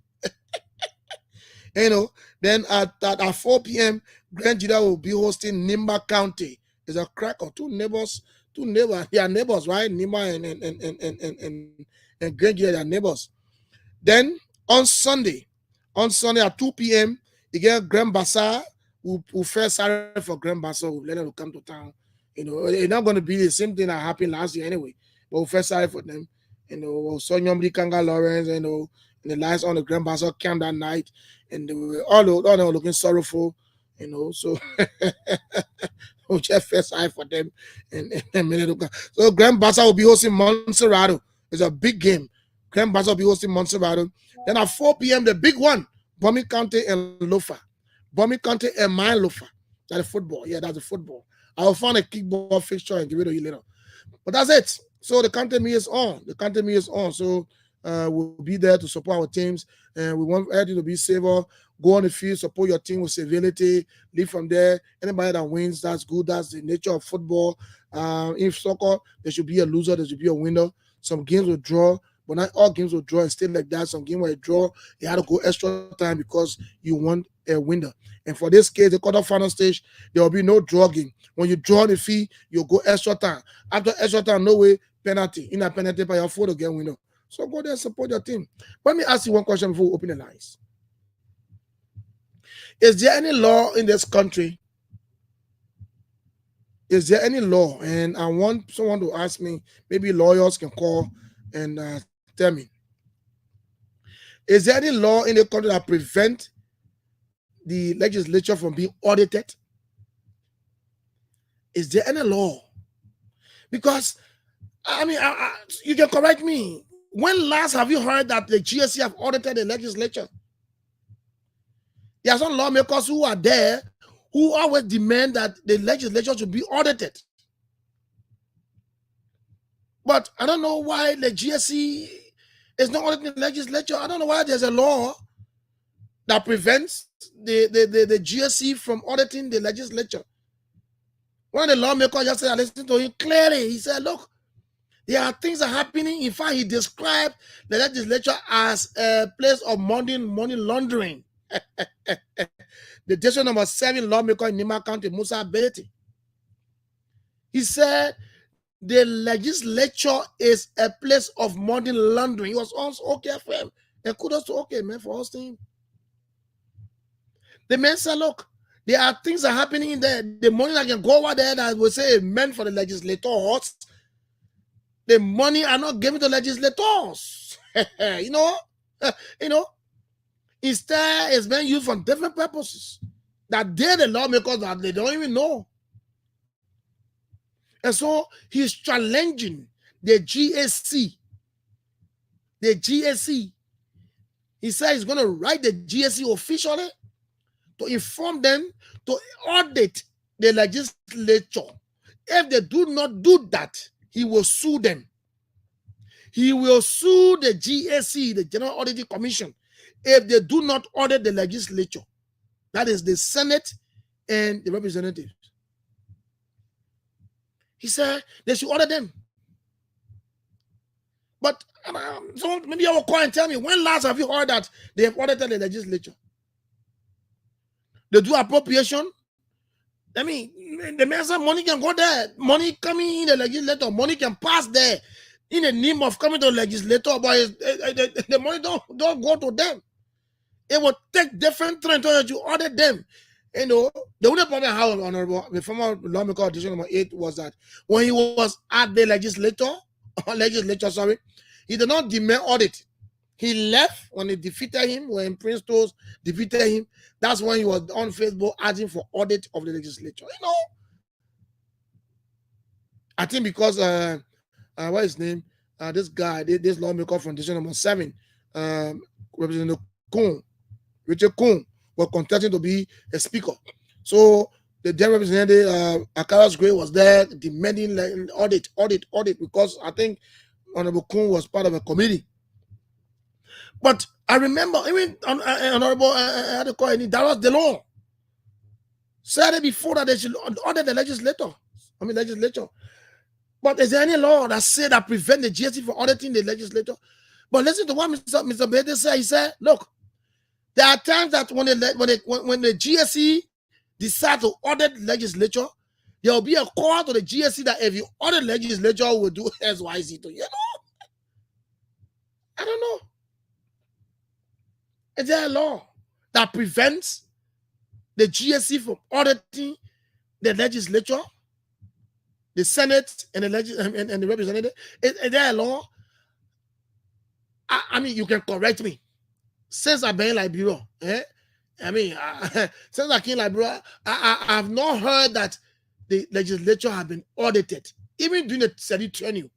Then at 4 p.m., Grand Gida will be hosting Nimba County. There's a crack or two neighbors. They are neighbors, right? Nimba and Grand Gida, they are neighbors. Then on Sunday at 2 p.m., you get Grand Bassar who first started for Grand Bassar, who let them come to town. It's not going to be the same thing that happened last year anyway. But we first started for them. Sonyomri Kanga Lawrence, and the lights on the Grand Bassar camp that night, and they were all looking sorrowful, so we just first started for them. So Grand Bassar will be hosting Montserrado. It's a big game. Grand Bassar will be hosting Montserrado. Then at 4 p.m., the big one, Bomi County and Lofa. Bomi County and my Lofa. That's the football. Yeah, that's the football. I will find a kickball fixture and give it to you later. But that's it. So the county meet is on. So we'll be there to support our teams. And we want everybody to be safer. Go on the field, support your team with civility. Leave from there. Anybody that wins, that's good. That's the nature of football. In soccer, there should be a loser. There should be a winner. Some games will draw. But not all games will draw and stay like that. Some games will draw. You have to go extra time because you want a winner. And for this case, the quarterfinal stage, there will be no draw game. When you draw the fee, you'll go extra time. After extra time, no way, penalty. In a penalty, by your foot again, winner. So go there and support your team. Let me ask you one question before we open the lines. Is there any law in this country? Is there any law? And I want someone to ask me, maybe lawyers can call and tell me. Is there any law in the country that prevent the legislature from being audited? Is there any law? Because, I mean, you can correct me. When last have you heard that the GSC have audited the legislature? There are some lawmakers who are there who always demand that the legislature should be audited. But I don't know why the GSC is not auditing the legislature. I don't know why there's a law that prevents the GSC from auditing the legislature. One of the lawmakers just said, I listened to him clearly. He said, look, there are things that are happening. In fact, he described the legislature as a place of money laundering. The district number 7 lawmaker in Nima County, Musa Beleti. He said the legislature is a place of money laundering. He was also okay for him. And kudos to okay, man, for hosting him. The man said, look, there are things that are happening in there. The money that can go over there that will say amen for the legislators. The money are not given to legislators. you know. Instead, it's being used for different purposes that they're the lawmakers that they don't even know. And so he's challenging the GSC. The GSC. He said he's going to write the GSC officially to inform them to audit the legislature. If they do not do that, he will sue them. He will sue the GSC, the General Auditing Commission, if they do not audit the legislature. That is the Senate and the representatives. He said they should audit them. But so maybe you will call and tell me, when last have you heard that they have audited the legislature? They do appropriation. I mean, the man said money can go there. Money coming in the legislature. Money can pass there in the name of coming to the legislature, but the money don't go to them. It will take different trends to audit them. You know, the only problem I have, Honorable, the former lawmaker decision number 8 was that when he was at the legislature, he did not demand audit. He left when they defeated him, when Prince Toes defeated him. That's when he was on Facebook asking for audit of the legislature. You know, I think because what is his name? This guy, this lawmaker from district number 7, Representative Kuhn, Richard Kuhn, was contesting to be a speaker. So the then representative Akaras Gray was there demanding like, audit, because I think Honorable Kuhn was part of a committee. But I remember even Honorable that was the law. Said before that they should audit the legislature. But is there any law that said that prevent the GSC from auditing the legislature? But listen to what Mr. Bede said. He said, look, there are times that when the GSC decide to audit the legislature, there will be a call to the GSC that if you audit the legislature, will do XYZ to you. I don't know. Is there a law that prevents the GSC from auditing the legislature, the Senate, and the representative? Is there a law? I mean, you can correct me. Since I've been in Liberia, since I came to Liberia, I have not heard that the legislature have been audited, even during the study tenure.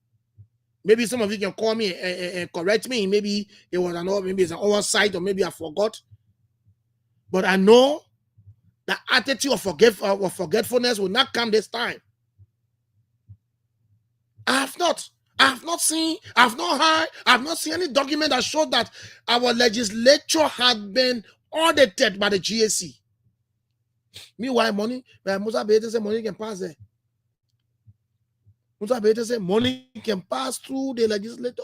Maybe some of you can call me and correct me. Maybe it was maybe it's an oversight, or maybe I forgot. But I know the attitude of forgetfulness will not come this time. I have not seen any document that showed that our legislature had been audited by the GSC. Meanwhile, Musa Bede said money can pass there. Musa Bede said money can pass through the legislature.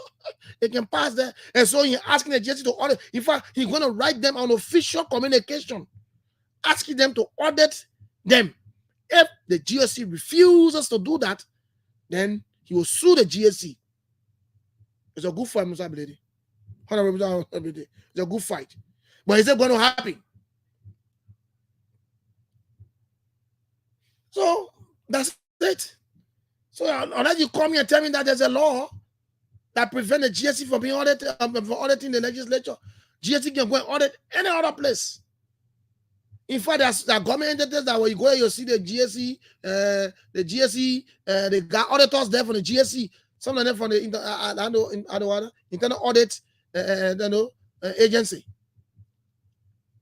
It can pass there. And so he's asking the GSC to audit. In fact, he's going to write them an official communication, asking them to audit them. If the GSC refuses to do that, then he will sue the GSC. It's a good fight, Musa Bede. It's a good fight. But is it going to happen? So that's it. So unless you come here and tell me that there's a law that prevents the GSC from being audited, from auditing the legislature, GSC can go and audit any other place. In fact, there are government entities that when you go, you see the GSC, they got auditors there from the GSC. Some of them from the internal audit, agency.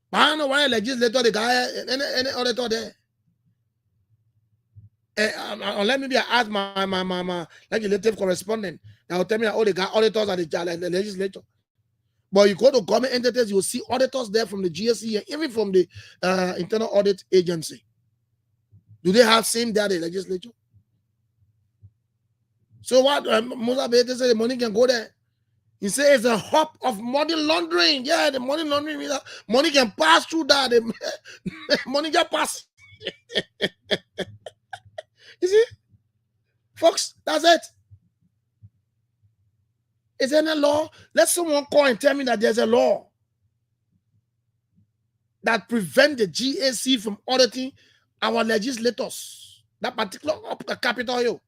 But I don't know why legislator they got any auditor there. Let me ask my legislative correspondent. That will tell me that they got auditors at the legislature. But you go to government entities, you will see auditors there from the GSC and even from the internal audit agency. Do they have same there at the legislature? So what Musa Bete said the money can go there. He said it's a hub of money laundering. Yeah, the money laundering means that money can pass through that. The money can pass. You see? Folks, that's it. Is there a law? Let someone call and tell me that there's a law that prevents the GSC from auditing our legislators, that particular Capitol Hill.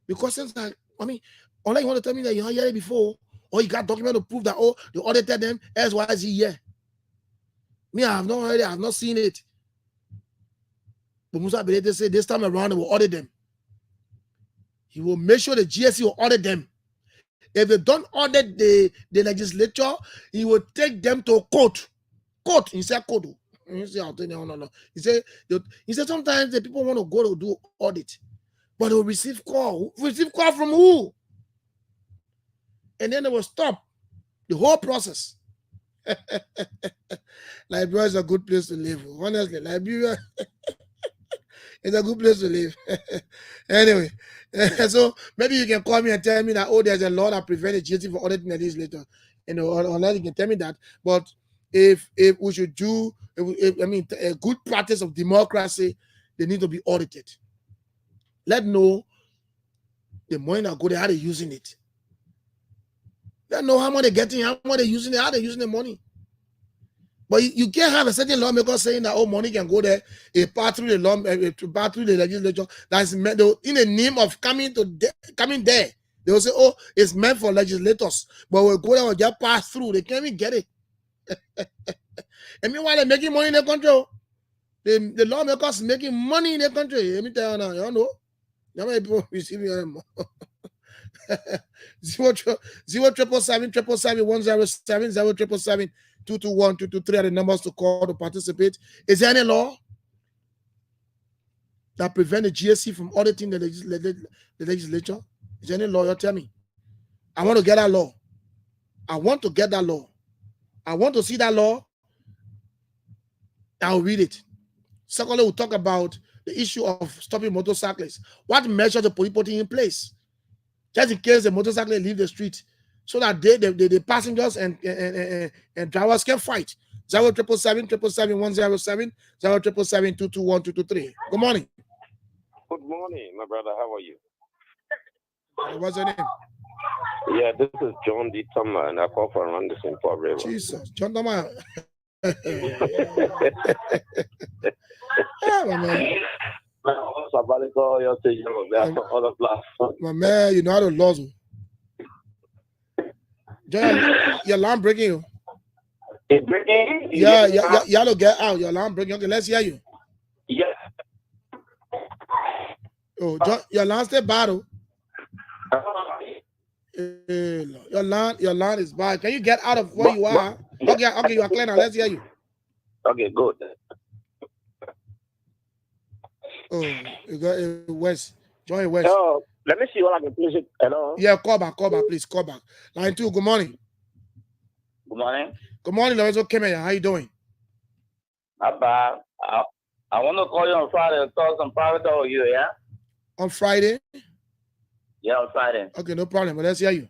Because since unless you want to tell me that you heard it before, or you got document to prove that they audited them as well as yeah. Me, I have not heard it, I have not seen it. But Musa Belete said this time around they will audit them. He will make sure the GSC will audit them. If they don't audit the legislature, he will take them to court. Court, he said court. He said, no. He said sometimes the people want to go to do audit, but they will receive call. Receive call from who? And then they will stop the whole process. Liberia is a good place to live. Honestly, Liberia is a good place to live. Anyway, so maybe you can call me and tell me that, there's a law that prevents the GSC from auditing the legislator. Unless you can tell me that. But if we should do, a good practice of democracy, they need to be audited. Let know the money that go there, how they're using it. Let know how much they're getting, how much they're using it, how they're using the money. But you can't have a certain lawmaker saying that money can go there, pass through the law, pass through the legislature. That's meant in the name of coming there. They will say, it's meant for legislators, but we'll go there and just pass through. They can't even get it. And meanwhile, they're making money in the country. The lawmakers making money in the country. Let me tell you now, you know. How many people receiving them? 0-777-107-0-777-221-223 are the numbers to call to participate. Is there any law that prevents the GSC from auditing the legislature? Is there any law? You tell me. I want to get that law. I want to get that law. I want to see that law. I'll read it. Secondly, we'll talk about the issue of stopping motorcyclists. What measures the police putting in place, just in case the motorcyclists leave the street, so that the passengers and drivers can fight. 0-777-107, 0-777-221-223. Good morning. Good morning, my brother. How are you? What's your name? Yeah, this is John D. Thomas, and I call from around the St. Paul River. Jesus, John Thomas. My man, you know how to lose. John, your alarm breaking you. It's breaking? Yeah, you have to get out. Your alarm breaking. Okay, let's hear you. Yeah. Oh, John, your alarm stay battle. Your line is bad. Can you get out of where you are? Okay, you are clear now. Let's hear you. Okay, good. Oh, you got West. Join West. Oh, let me see what I can please it. Hello. Yeah, call back, please. Call back. Line 2, good morning. Good morning. Good morning, Lorenzo Kemeya. How you doing? Not bad. I want to call you on Friday and talk some private with you, yeah? On Friday? Yeah, on Friday. Okay, no problem. But let's hear you.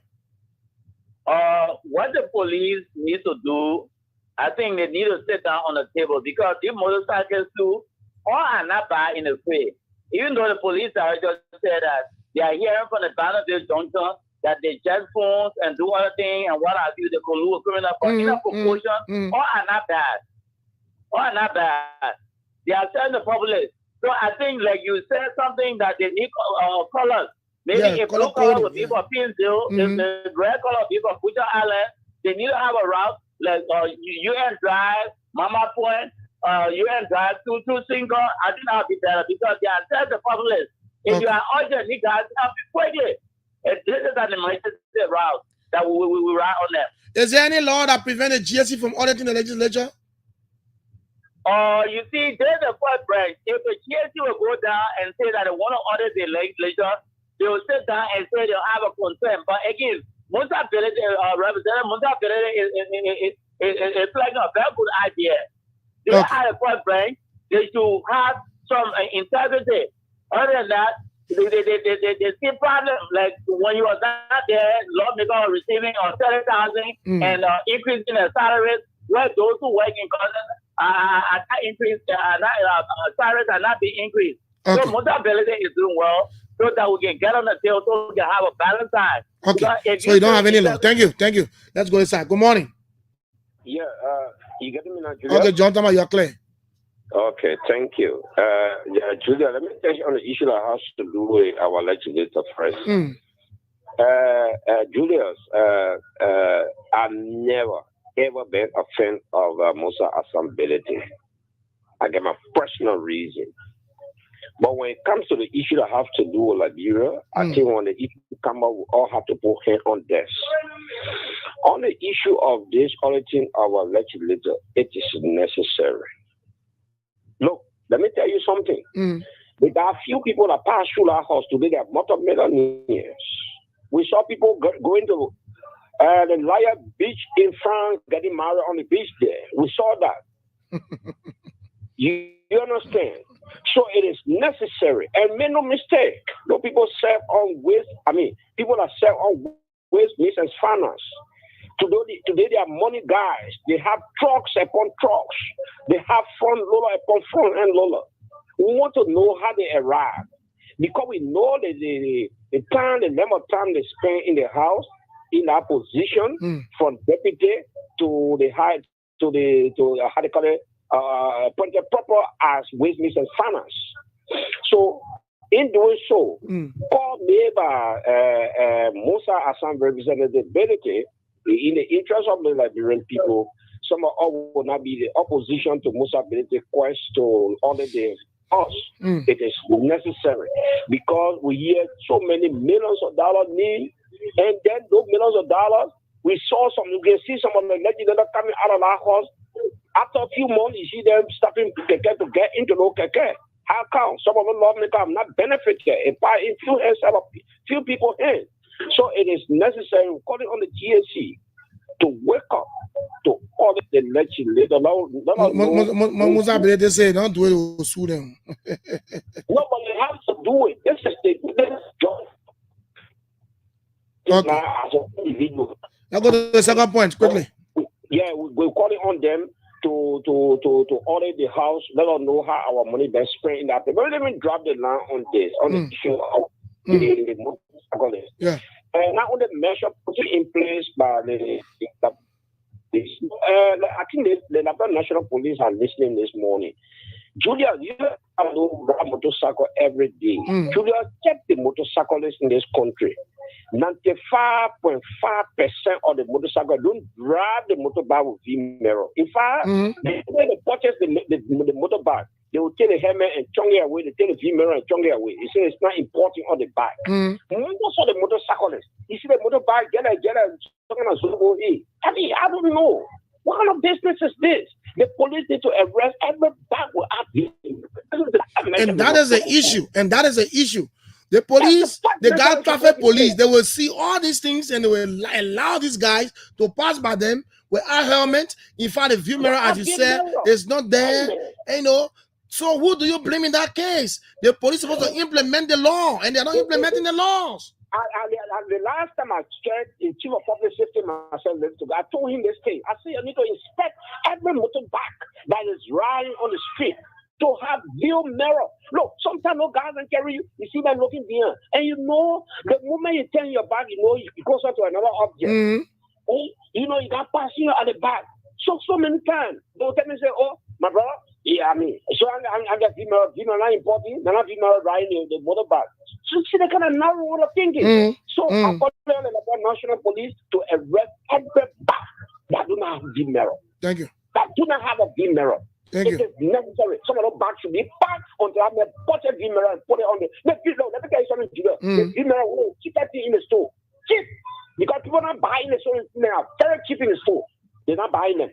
What the police need to do, I think they need to sit down on the table, because these motorcycles too, all are not bad in the way. Even though the police just said that they are hearing from the Vanderbilt Junction that they jet phones and do other things and what have you, they collude criminal, but in a proportion, all are not bad. All are not bad. They are telling the public. So I think, like you said, something that they need colors. Maybe if blue color would be for Pinsville, if the red color would be for Butcher Island, they need to have a route like UN Drive, Mama Point, UN Drive, 2 single, I think I'll be better because they are self the populace. If you are urgent, you guys have to quickly. And this is an emergency route that we ride on them. Is there any law that prevents the GSC from auditing the legislature? You see, there's a first branch. If the GSC will go down and say that they want to audit the legislature, they will sit down and say they'll have a concern. But again, Representative Musa Belede is like a very good idea. They have a first branch. They should have some integrity. Other than that, they see problems like when you are not there, lawmakers are receiving 30,000 and increasing their salaries, where those who work in government are not increased, salaries are not being increased. So Musa Belede is doing well, so that we can get on the table, so we can have a balanced time. Okay, so you don't have any law. Thank you. Let's go inside. Good morning. Yeah, you getting me now, Julia? Okay, John Tama, you're clear. Okay, thank you. Yeah, Julia, let me touch on the issue that has to do with our legislature first. Julius, I never, ever been a fan of Musa Belede. I get my personal reason. But when it comes to the issue that have to do with Liberia, I think when the issue come up, we all have to put hand on desk. On the issue of this auditing our legislature, it is necessary. Look, let me tell you something. There are few people that pass through our house today that are multi-millionaires. We saw people going to the Liar Beach in France, getting married on the beach there. We saw that. You understand? So it is necessary. And make no mistake, no people serve on waste. People that serve on waste, means and finance. Today they are money guys. They have trucks upon trucks. They have front loader upon front end loader. We want to know how they arrive. Because we know that the number of time they spend in the house, in that position, from deputy to the high, to how they call it, appointed proper as waste, means and finance. So in doing so, called me by Musa Assam Representative Belede, in the interest of the Liberian people, some of us will not be the opposition to Musa Belede quest to audit us. It is necessary because we hear so many millions of dollars need, and then those millions of dollars, we saw some, you can see some of the legislators coming out of our house. After a few months, you see them stopping to get into no keke. How come some of the lawmakers have not benefited? If I influence a few people in. So it is necessary, calling on the GSC to wake up to audit the legislature. Musa Belede say, don't do it, we'll sue them. No, but they have to do it. This is the job. Now go to the second point, quickly. Yeah, we're calling on them to audit the house, let us know how our money been spent in that. But let me drop the line on this, on the issue of the motorcyclists. Yeah. And not only measure put in place by I think the National Police are listening this morning. Julia, you have a motorcycle every day. Julia, check the motorcyclists in this country. 95.5% of the motorcycle don't drive the motorbike with V-mirror. In fact, when they purchase the motorbike, they will take the helmet and chong it away. They take the V-mirror and chong it away. They say it's not important on the bike. Most of the motorcyclists, you see the motorbike, get a, I don't know. What kind of business is this? The police need to arrest every bike will have. And that is the issue. The police, the guard traffic police, they will see all these things and they will allow these guys to pass by them with a helmet. In fact, the view mirror, as you said, is not there. So who do you blame in that case? The police are supposed to implement the law, and they're not implementing the laws. The last time I checked, the chief of public safety myself, I told him this thing. I said, I need to inspect every motorbike that is riding on the street to have view mirror. Look, sometimes no guys can carry you. You see them looking behind. And you know, the moment you turn your back, you know, you're closer to another object. You know, you got passing at the back. So many times, they'll tell me, say, oh, my brother, so I got female not important, they're not female riding the motorbike. So see, they kind of narrow what I'm thinking. So I call the National Police to arrest every back that do not have V mirror. Thank you. That do not have a V mirror. Thank It you. is necessary. Some of those bags should be packed until I have put a V mirror and put it on the. Let me tell you something, Judah. The V mirror will keep that thing in the store. Cheap. Because people are not buying the store. They are very cheap in the store. They're not buying them.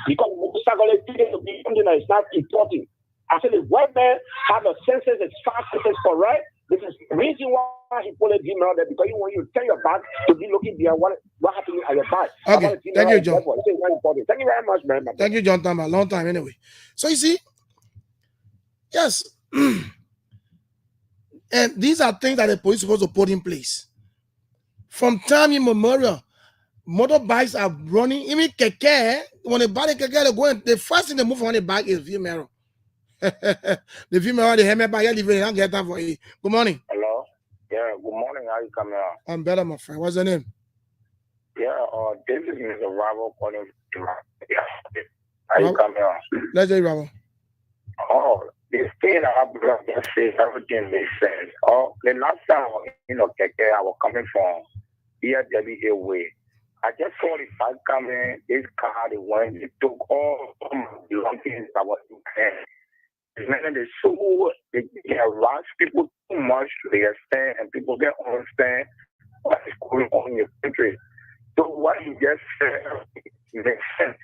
Because motorcycle is something that is not important. I said the white man have a sensors, it's fast sensors for right. This is the reason why he put a V mirror there, because you want you to turn your back to be looking behind what happening at your back. Okay, thank you, John. It's very important. Thank you very much, man. Thank you, John Tamba. Long time anyway. So you see, yes. And these are things that the police is supposed to put in place. From time immemorial, motorbikes are running. Even keke, when they buy the keke, they go in, the first thing they move on the bike is V mirror. The V mirror, the helmet bag, you don't get that for you. Good morning. Hello. Yeah, good morning. How you coming out? I'm better, my friend. What's your name? Yeah, this is Mr. Rabo calling. Yeah. How you coming out? Let's say, Rabo. Oh, the thing I just say everything makes sense. Oh, the last time, Keke, I was coming from ERW way. I just saw the bike coming, this car, they went, they took all my belongings that was in there. And they harass people too much to the extent, and people don't understand what is going on in your country. So what you just said makes sense.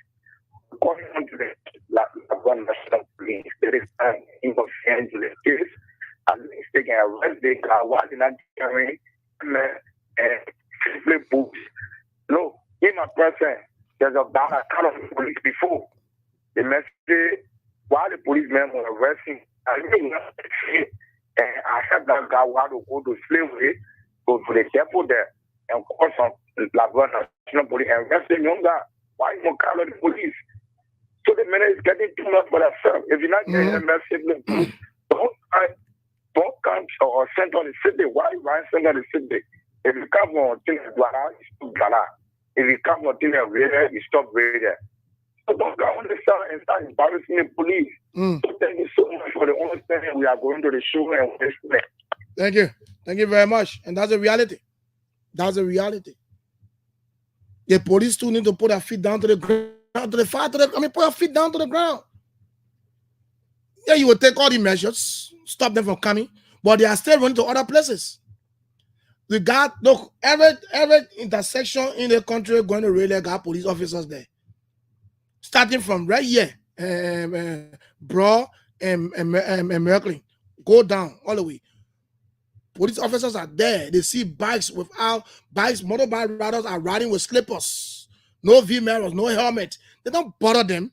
According to the National Police, there is an in Los Angeles case, and they can arrest the car while they're not carrying and simply books. No, in my presence, there's a bad account of the police before. The message while the policemen were arresting, I mean, and I had that guy want to go to slavery, go to the depot there, and call some National Police and arrest the young guy. Why you won't call the police? So the man is getting too much for themselves. If you're not getting a message, don't come or send on the city. Why you send on the city? If you come on things Guara, you stop Guara. If you come on things Raider, you stop Raider. So don't go on the side and start embarrassing the police. So thank you so much for the understanding. We are going to the show and we're listening. Thank you. Thank you very much. And that's a reality. That's a reality. The police too need to put their feet down to the ground. Put your feet down to the ground. Yeah, you will take all the measures, stop them from coming, but they are still running to other places. We got, look, every intersection in the country going to really got police officers there. Starting from right here, Bro and Merkley, go down all the way. Police officers are there. They see bikes motorbike riders are riding with slippers. No V mirrors, no helmet. They don't bother them.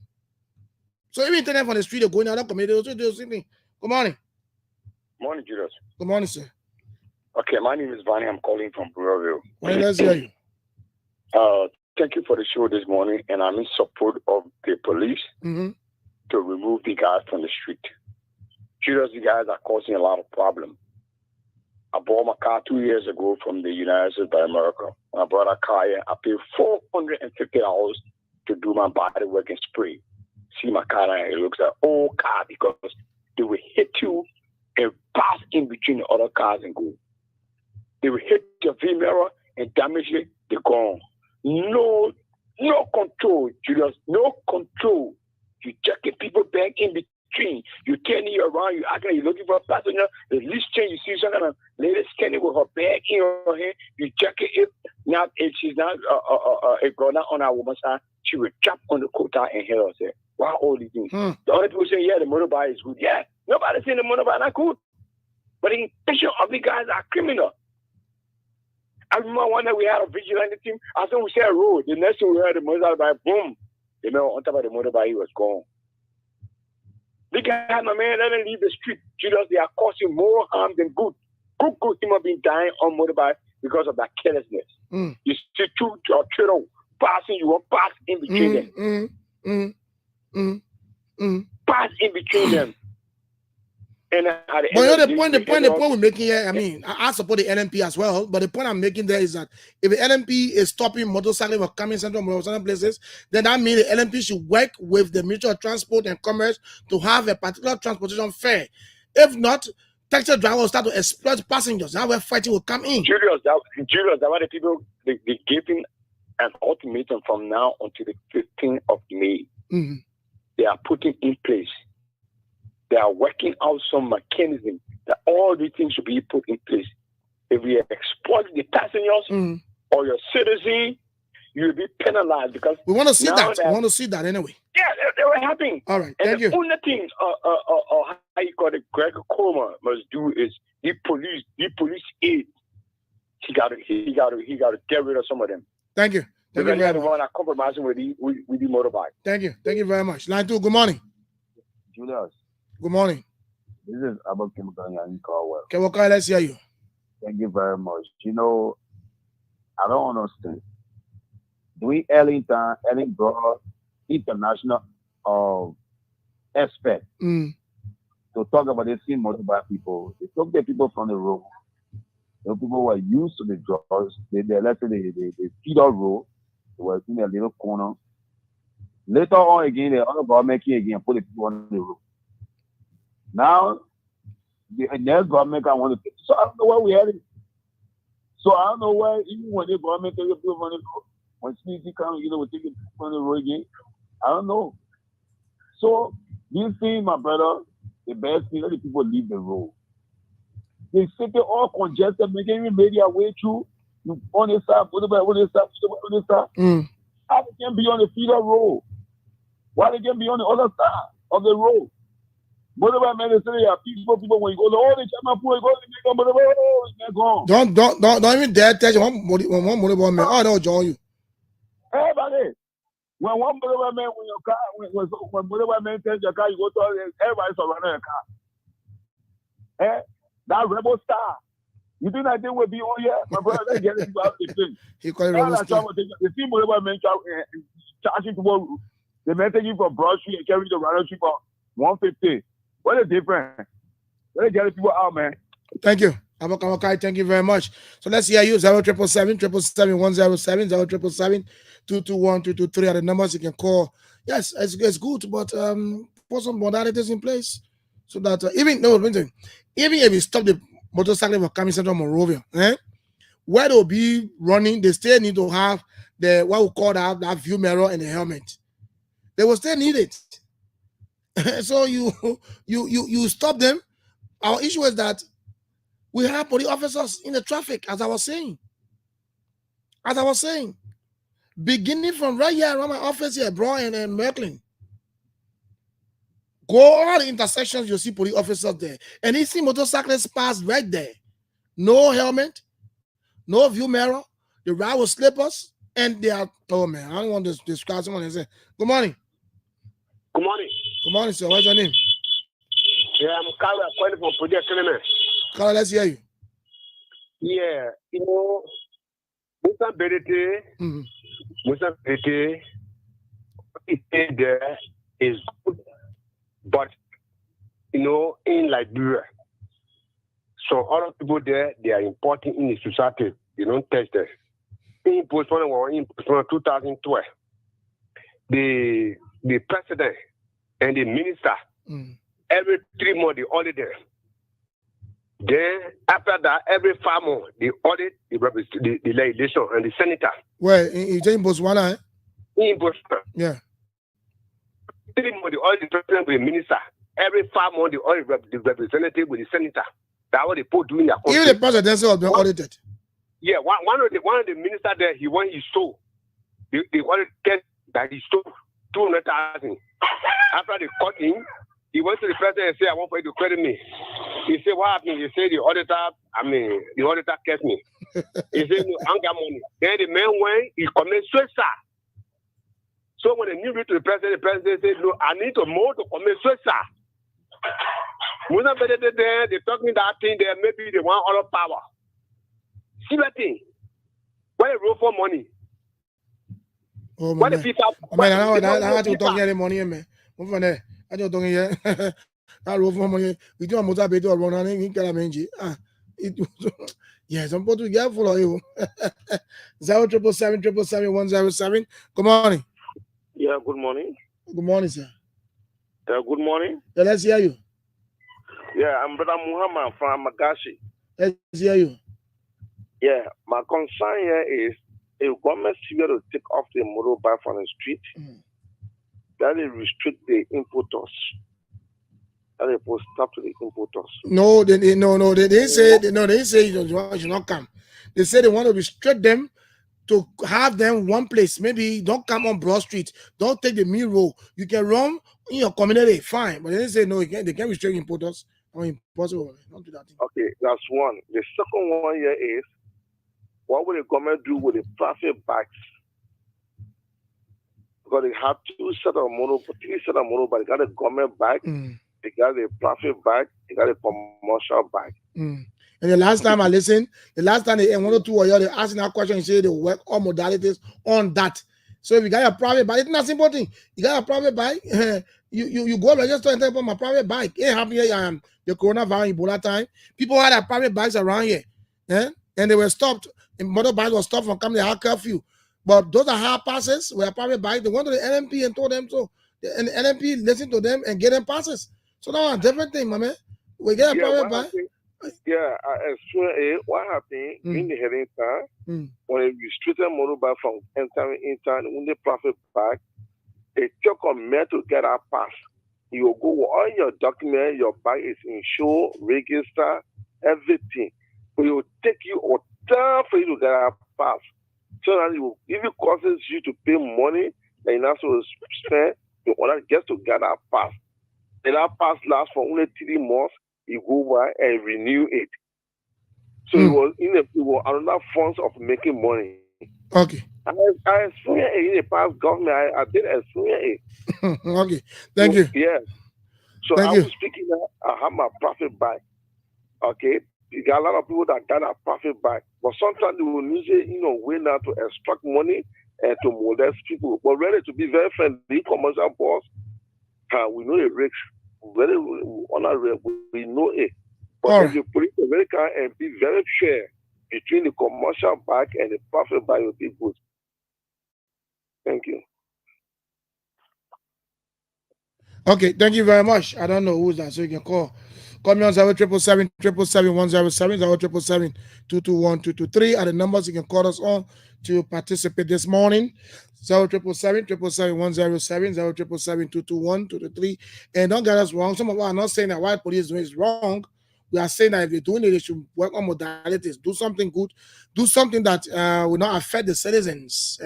So even them from the street, they're going out of community. Good morning. Morning, Julius. Good morning, sir. Okay, my name is Vani. I'm calling from Brewerville. Well, let's hear you. Thank you for the show this morning, and I'm in support of the police to remove the guys from the street. Julius, the guys are causing a lot of problems. I bought my car 2 years ago from the United States of America. When I brought a car here, I paid $450 to do my body work and spray. See my car now, it looks like an old car because they will hit you and pass in between the other cars and go. They will hit your V mirror and damage it, they're gone. No control, Julius, no control. You checking people back in between. You turning you around, you acting like you're looking for a passenger. The least change, you see some kind of lady scanning with her bag in her hand. You check it. If she's not a girl not on our woman's side, she will jump on the quota and hit us. Why all these things? The other people say, yeah, the motorbike is good. Yeah, nobody saying the motorbike not good. But the intention of the guys are criminal. I remember one day we had a vigilante team. As soon as we said road, the next thing we heard the motorbike, boom. You know, on top of the motorbike, he was gone. The guy, my man, let them leave the street. Julius, they are causing more harm than good. Good human being dying on motorbike because of that carelessness. You see two or three passing, you won't pass in between them. Pass in between them. And the point we're making here, I mean, I support the LMP as well, but the point I'm making there is that if the LMP is stopping motorcycling from coming central places, then that means the LMP should work with the Ministry of Transport and Commerce to have a particular transportation fare. If not, taxi drivers will start to exploit passengers. That's where fighting will come in. Julius, that's why the people they giving an ultimatum from now until the 15th of May. Mhm. They are putting in place. They are working out some mechanism that all these things should be put in place. If we exploit the passengers or your citizen, you will be penalized because we want to see now that. We want to see that anyway. Yeah, they were happening. All right, And thank the you. only thing, how you call it, Greg Coleman must do is the police aid. He got to get rid of some of them. Thank you. Thank Because you they very are the much. one that compromising with the motorbike. Thank you. Thank you very much. Line 2, good morning. Julius, Good morning. this is Abba Kimkanya in Caldwell. Okay, well, let's hear you. Thank you very much. You know, I don't understand. Doing Ellington brought international expert Mm. to talk about the same motorbike people. They took the people from the road. The people who were used to the drugs. They let's say they feed out road. They were in a little corner. Later on again, the other government came again and put the people on the road. Now, the next government can want to take. So I don't know where we're heading. So I don't know where, even when the government take the people on the road, when CDC comes, we take the people on the road again. I don't know. So this thing, my brother, the best thing, let the people leave the road. They sit there all congested, making even made their way through. You on this side, on this side. How they can be on the feeder road? Why they can be on the other side of the road? Whatever man, they say there are people when you go to all the Chama pool, they're gone. Don't even dare touch one motorbike man. Oh, they'll join you. Everybody. When one motorbike man, when your car, when motorbike man tells your car, you go to everybody surrounding your car. That rebel star. You think that thing will be on here? My brother, they get it out the thing. He called it rebel star. The same motorbike man charging tomorrow. They may take you from Broad Street and carry you to Ronald Street for 150. What is different? Let get the people out, man. Thank you. Abakawakai, thank you very much. So let's hear you. 0777-107, 077-221-223 are the numbers you can call. Yes, it's good, but put some modalities in place so that even if you stop the motorcycle from coming Central Monrovia, where they'll be running, they still need to have the what we call that view mirror and the helmet. They will still need it. So you stop them. Our issue is that we have police officers in the traffic, as I was saying. Beginning from right here around my office here, bro, and Merklin. Go all the intersections, you see police officers there. And you see motorcyclists pass right there. No helmet, no view mirror. The ride with slippers, and they are, oh man, I don't want to describe someone and say, good morning. Good morning. Good morning, sir. What's your name? Yeah, I'm Carl. I'm calling from Project Element. Carl, let's hear you. Yeah, Musa Berete, it there is good, but in Liberia, so other people there, they are important in the society. You don't touch them. In postponement 2012, the president and the minister every 3 months they audit them. Then after that, every 5 months they audit the legislation and the senator. Where in Botswana? In Botswana. Yeah. 3 months they audit the president with the minister. Every 5 months they audit the representative with the senator. That's what they put doing their country. Even the presidency has been audited. Yeah, one of the minister there, he stole. The audited that he stole 200,000. After they caught him, he went to the president and said, I want for you to credit me. He said, what happened? He said, the auditor kept me. He said, no, I got money. Then the man went, he committed suicide. So when they knew it to the president said, no, I need to more to commit suicide. When they're talking that thing there, maybe they want all of power. See that thing? Why they roll for money? Oh, what man. the people? Man, I don't talk any money, man. Move on there. I don't talk here. I roll for money. We do a motor bed or run on it. Yes, I'm supposed to be careful of you. 0777-107. Good morning. Yeah, good morning. Good morning, sir. Good morning. Yeah, let's hear you. Yeah, I'm Brother Muhammad from Magashi. Let's hear you. Yeah, my concern here is if government serious to take off the motorbike from the street, that they restrict the importers. That they put stop to the importers. No, they didn't say they didn't say you should not come. They said they want to restrict them to have them one place. Maybe don't come on Broad Street. Don't take the main road. You can run in your community, fine. But they didn't say no. They can't restrict importers. Or impossible. Don't do that thing. Okay, that's one. The second one here is, what will the government do with the traffic bikes? Because they have three set of motorbikes. They got a government bike, they got a traffic bike, they got a commercial bike. And the last time I listened, they one or two of you they asking that question, you say they work all modalities on that. So if you got a private bike, it's not simple thing. You got a private bike, you go register and take my private bike. It happened here, the coronavirus Ebola time. People had their private bikes around here, and they were stopped. And motorbikes were stopped from coming. They had curfew. But those are hard passes where private bikes. They went to the NMP and told them so. And the NMP listened to them and get them passes. So now a different thing, my man. We get a private bike. I explain what happened in the heading time when they restricted motorbike from entering in town in the private bike. It took a minute to get a pass. You will go with all your documents, your bike is insured, registered, everything. But it will take you a time for you to get a pass. So that it will, if it causes you to pay money that you're not supposed to spend in order just to get a pass. And that pass lasts for only 3 months. You go by and renew it. So it was another form of making money. Okay. I experienced it in the past government. I did experience it. Okay. Thank you. Yeah. So I was speaking now, I have my profit bike. Okay. You got a lot of people that got a profit bike. But sometimes they will use it, way now to extract money and to molest people. But really to be very friendly, commercial boss, we know the risks. Very honorable, we know it. But if you put it America and be very fair between the commercial bike and the profit bike will be good. Thank you. Okay, thank you very much. I don't know who's that, so you can call me on 0777 107 0777 221 223 are the numbers you can call us on to participate this morning. 0777 107 0777 221 223. And don't get us wrong. Some of us are not saying that white police is wrong. We are saying that if they're doing it, they should work on modalities. Do something good. Do something that will not affect the citizens.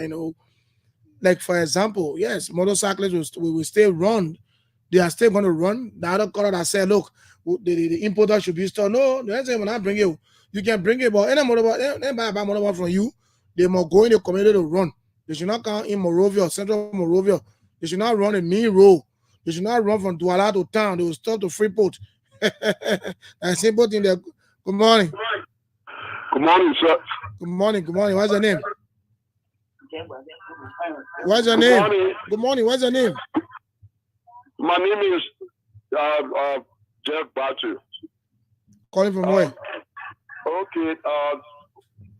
Like for example, yes, motorcyclists will still run. They are still going to run. The other color that said, look, the importer should be stored. No, the next time when I bring you, you can bring it, but any motorbike, they buy a motorbike from you. They must go in the community to run. They should not come in Morovia, Central Morovia. They should not run a main road. They should not run from Douala to town. They will stop to Freeport. That's simple thing there. Good morning. Good morning, sir. Good morning. Good morning. What's your name? What's your name? Morning. Good morning. What's your name? My name is Jeff Batu. Calling from where? Okay.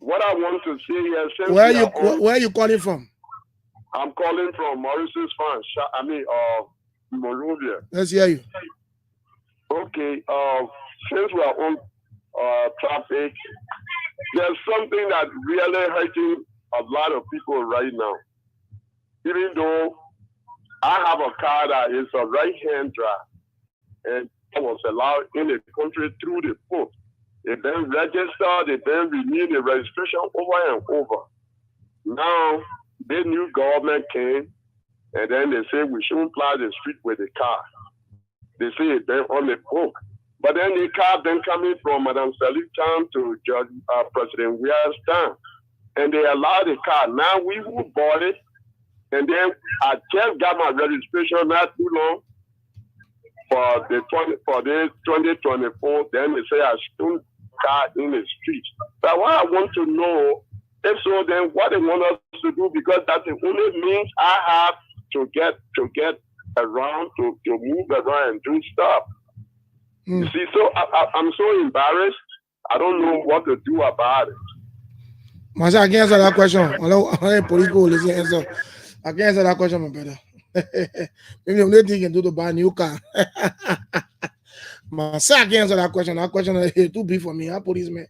What I want to say is, where are you calling from? I'm calling from Mauritius, France. Monrovia. Let's hear you. Okay. Since we are on traffic, there's something that really hurting a lot of people right now. Even though I have a car that is a right-hand drive, and I was allowed in the country through the post. They then register, they then renew the registration over and over. Now, the new government came, and then they say we shouldn't plow the street with the car. They say it then on the book. But then the car then coming from Madame Salif Town to President Weah's Town. And they allow the car. Now we who bought it, and then I just got my registration not too long for the 2024. Then they say I shouldn't car in the street. But what I want to know, if so, then what they want us to do, because that's the only means I have to get around, to move around and do stuff. You see, so I'm so embarrassed. I don't know what to do about it. I can't answer that question. Police will listen answer. I can't answer that question, my brother. Maybe the only thing you can do to buy a new car. I can't answer that question. That question is too big for me. I'm policeman.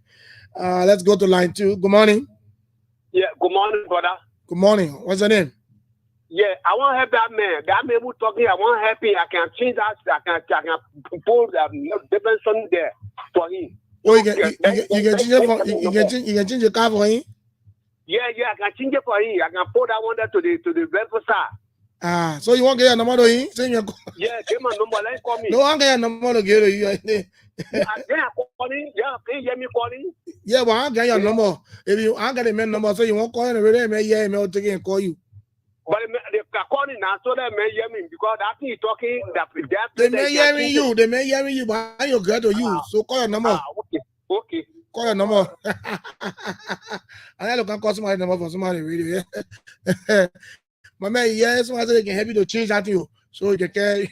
Let's go to line 2. Good morning. Yeah, good morning, brother. Good morning. What's your name? Yeah, I want to help that man. That man who talking, I want to help him. I can change that. I can put different something there for him. Oh, you can change it for you can change your car for him. Yeah, I can change it for him. I can put that one there to the red side. So you want to get your number to him? Yeah, get my number. Let him call me. No, I get your number to get to you. Yeah, calling. Yeah, can you hear me calling? Yeah, but I get your number. If you I got a man number, so you won't call him already, man. Yeah, I'll take it and call you. But they calling now, so that man hear me because that thing talking that they may hearing you. They may hearing you, but I your girl to you. So call your number. Okay. Call your number. I can call somebody number for somebody radio. Yeah. My man, yes, somebody they can help you to change that to you. So you can.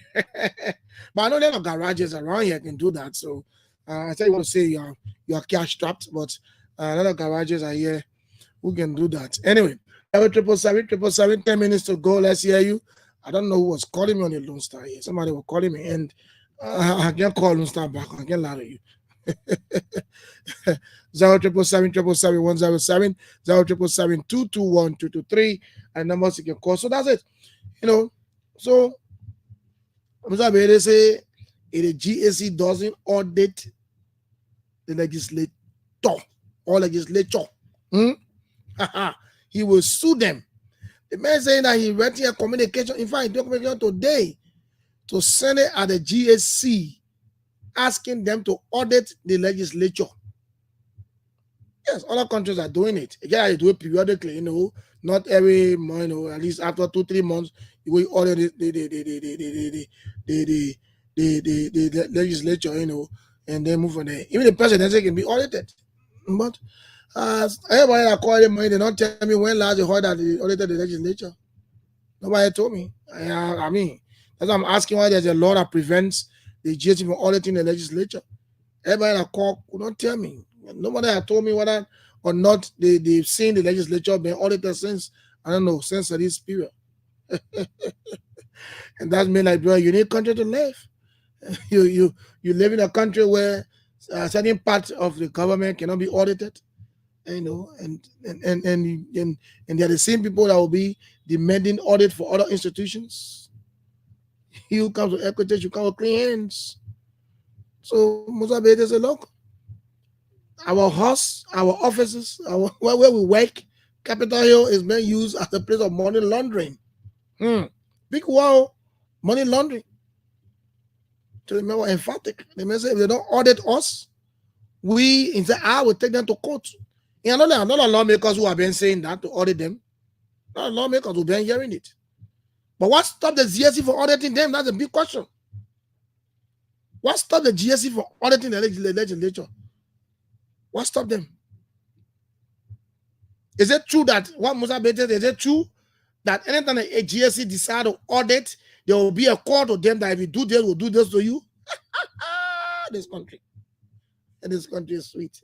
But I know there are garages around here can do that. So I tell you want to say you're cash strapped, but a lot of garages are here who can do that. Anyway. 777 10 minutes to go. Let's hear you. I don't know who was calling me on the Lone Star here. Somebody was calling me, and I can't call Lone Star back. I can't lie to you. 0777 107 0777 221 223 and numbers you can call. So that's it. So they say if the GAC doesn't audit the legislator or legislature, he will sue them. The man saying that he read a communication, in fact, documentation today to send it at the GAC, asking them to audit the legislature. Yes, other countries are doing it. Again, they do it periodically, not every month, at least after 2-3 months, you will audit the legislature, and then move on there. Even the presidency can be audited. But everybody that call them money, they don't tell me when last they heard that they audited the legislature. Nobody told me. I mean, that's why I'm asking why there's a law that prevents the GAC from auditing the legislature. Everybody that call could not tell me. Nobody had told me whether or not they've seen the legislature being audited since, I don't know, since this period. And that's mean like, bro, you need a country to live. You live in a country where certain parts of the government cannot be audited. And they're the same people that will be demanding audit for other institutions. You come to Equity, you come with clean hands. So Mozambique say, look, our house, our offices, where we work, Capitol Hill is being used as a place of money laundering. Big wow, money laundering. To remember emphatic, they may say if they don't audit us, we in the hour will take them to court. And not a lawmakers who have been saying that to audit them. Not lawmakers who have been hearing it. But what stopped the GAC from auditing them? That's a big question. What stopped the GAC from auditing the legislature? What stopped them? Is it true that what Musa Bete, is it true that anytime a GAC decide to audit, there will be a call to them that if you do this, we'll do this to you? This country. And this country is sweet.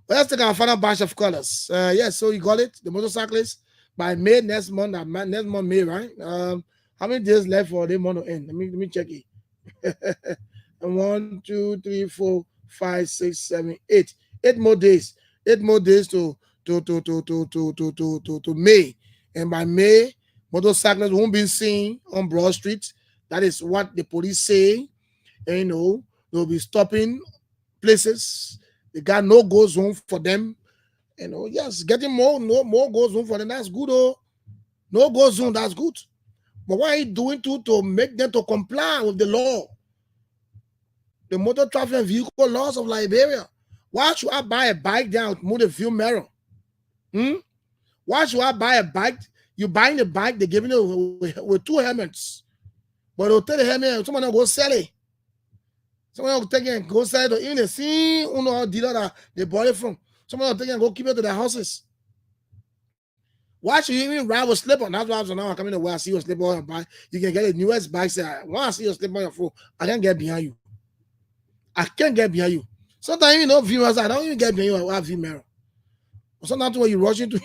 Let's take our final batch of colors. Yes, so you got it. The motorcyclists by May next month, May, right? How many days left for the month to end? Let me check it. 1, 2, 3, 4, 5, 6, 7, 8. 8 more days. 8 more days to May. And by May, motorcyclists won't be seen on Broad Street. That is what the police say. And they'll be stopping places. They got no go zone for them. Yes, getting more go zone for them. That's good. No go zone, that's good. But what are you doing to make them to comply with the law? The motor traffic and vehicle laws of Liberia. Why should I buy a bike down move the view mirror? Why should I buy a bike? You buying the bike, they're giving it with 2 helmets. But they'll take the helmet, someone will go sell it. Someone will take it and go sell it. Even the same dealer that they bought it from. Someone will take it and go keep it to their houses. Why should you even ride with slip on? That's why I'm now coming to where I see you slip on your bike. You can get a newest bike. Say, when I see you slip on your phone, I can't get behind you. I can't get behind you. Sometimes viewers, I don't even get behind you. I have view mirror. Sometimes when you rush into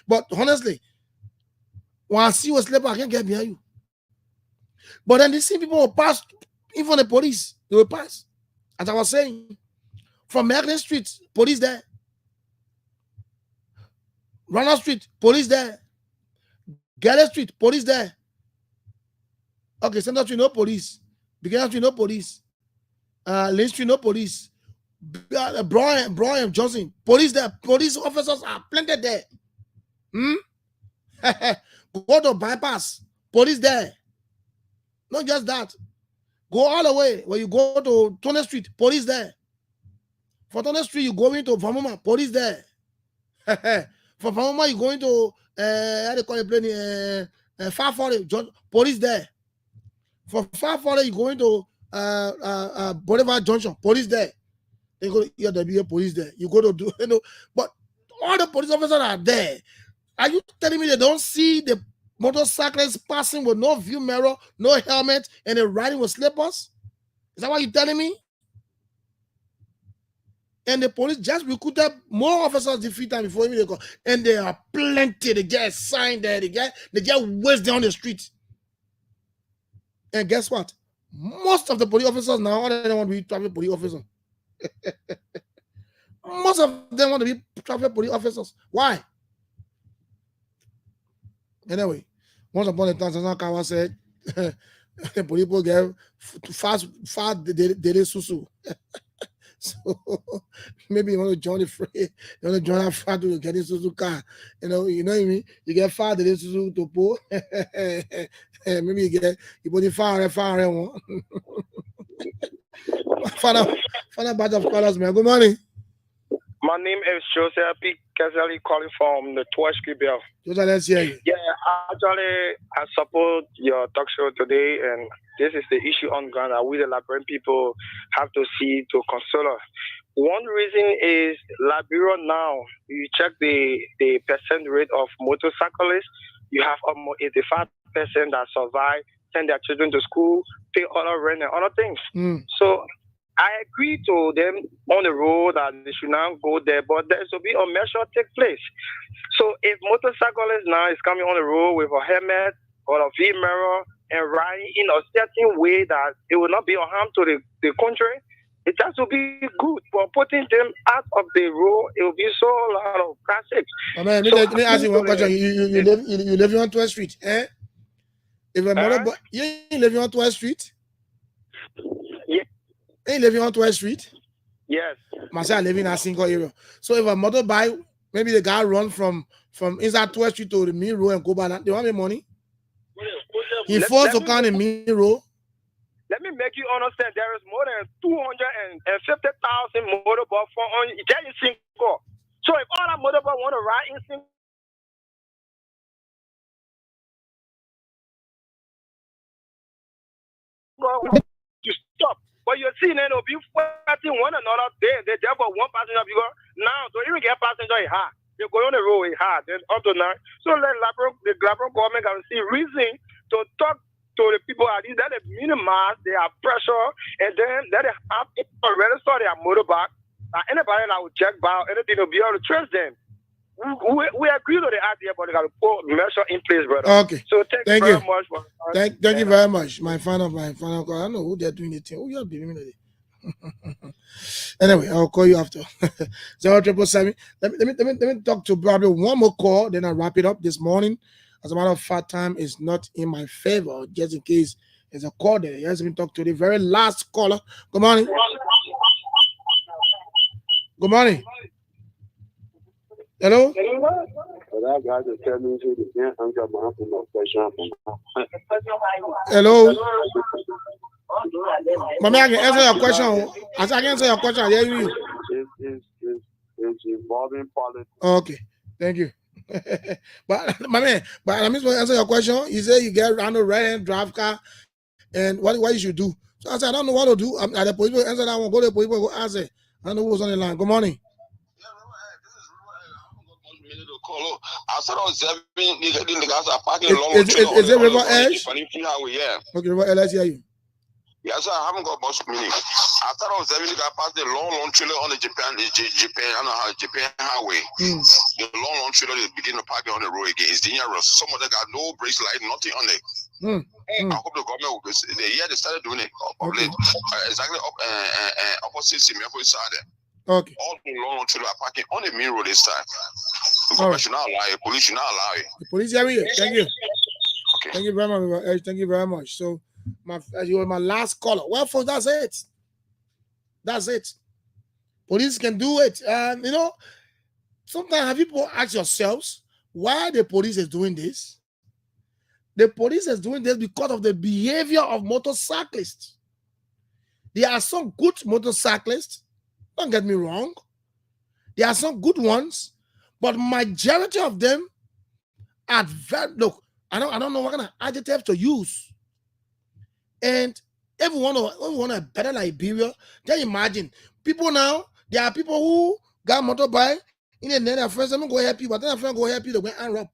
but honestly, when I see you slip, I can't get behind you. But then the same people will pass, even the police, they will pass. As I was saying, from Merlin Street, police there. Ronald Street, police there. Galley Street, police there. Okay, Center Street, no police. Beginner Street, no police. Lane Street, no police. Brian Johnson, police there. Police officers are plenty there. Go to bypass, police there. Not just that. Go all the way. When you go to Tony Street, police there. For Tony Street, you go into Famoma, police there. For Famoma, you go into how they call it, Far Forest, police there. For Far Forest, you go into Boulevard Junction, police there. They go to ERWA, police there. You go to do, but all the police officers are there. Are you telling me they don't see the motorcyclists passing with no view mirror, no helmet, and they're riding with slippers? Is that what you're telling me? And the police just recruited more officers the free time before even they go. And there are plenty. They get assigned there. They get waste down the street. And guess what? Most of the police officers now, all they want to be traffic police officers. Most of them want to be traffic police officers. Why? Anyway, once upon a time, Kawa said, the police people get fast daily susu. So maybe you want to join the fray, you want to join that fast to get this susu car. You know what I mean? You get fast daily susu to pull. Maybe you put the fire one. Find a batch of colors, man. Good morning. My name is Joseph P. Kazali, calling from the Tuashki Bell. Joseph, let's hear you. Yeah, actually, I support your talk show today, and this is the issue on ground that we, the Liberian people, have to see to console us. One reason is Liberia now, you check the percent rate of motorcyclists, you have almost 85% that survive, send their children to school, pay other rent and other things. So I agree to them on the road that they should not go there, but there should be a measure take place. So if motorcyclists now is coming on the road with a helmet or a V mirror and riding in a certain way that it will not be a harm to the country, it has to be good. For putting them out of the road, it will be so a lot of classics. Let me ask you one question. You live on 12th Street, eh? If a motorbike, you live on 12th Street? Yeah. You live on 12th Street? Yes. Myself, I live in a single area. So if a motorbike, maybe the guy run from inside 12th Street to the main road and go by that, they want me money? He falls to count the main road. Let me make you understand. There is more than 250,000 motorbikes on in Singapore. So if all that motorbike want to ride in Singapore, to stop. But you're seeing them be fighting one another. They therefore one passenger because now to even get passenger is hard. They go on the road is hard. Then up to now, so let the Liberia government can see reason to talk to the people at least that they minimize their pressure and then that they have to register their motorbike. Anybody that will check by anything to be able to trace them. We agree to the idea, but they got to put measure in place, brother. Okay. So thank you very much. Thank you very much. My final call. I don't know who they're doing the thing. Who you are giving me today? Anyway, I'll call you after. 0777. Let me talk to probably one more call, then I'll wrap it up this morning. As a matter of fact, time is not in my favor, just in case there's a call there. Yes, let me talk to the very last caller. Good morning. Good morning. Hello? Hello? Mommy, I can answer your question. I can answer your question. I hear you. It's involving politics. Okay, thank you. but my man, but I'm supposed to answer your question. You say you get around the red drive car, and what you should do. So I said, I don't know what to do. The police will answer that one. Go to the police, go answer. I don't know who's on the line. Good morning. Is it River Edge? Okay, River Edge, let's hear you. Yes, sir, I haven't got much meaning. After I was there, I passed the long trailer on the Japan highway. The long trailer is beginning to park on the road again. It's dangerous. Some of them got no brakes light, nothing on it. I hope the government will they started doing it exactly opposite Simeko side. Okay. All the long trailer are parking on the main road this time. The All government right. should not allow it. Police should not allow it. The police are here. Thank you. Okay. Thank you very much. Thank you very much. So, you were my last caller. Well, folks, that's it. That's it. Police can do it. You know, sometimes have people ask yourselves why the police is doing this? The police is doing this because of the behavior of motorcyclists. There are some good motorcyclists. Don't get me wrong. There are some good ones, but majority of them are very, look, I don't know what kind of adjective to use. And if we want a better Liberia, can you imagine? People now, there are people who got motorbike in the net. Their friends, I'm going to go help you, but then their friends go help you, they go and rob.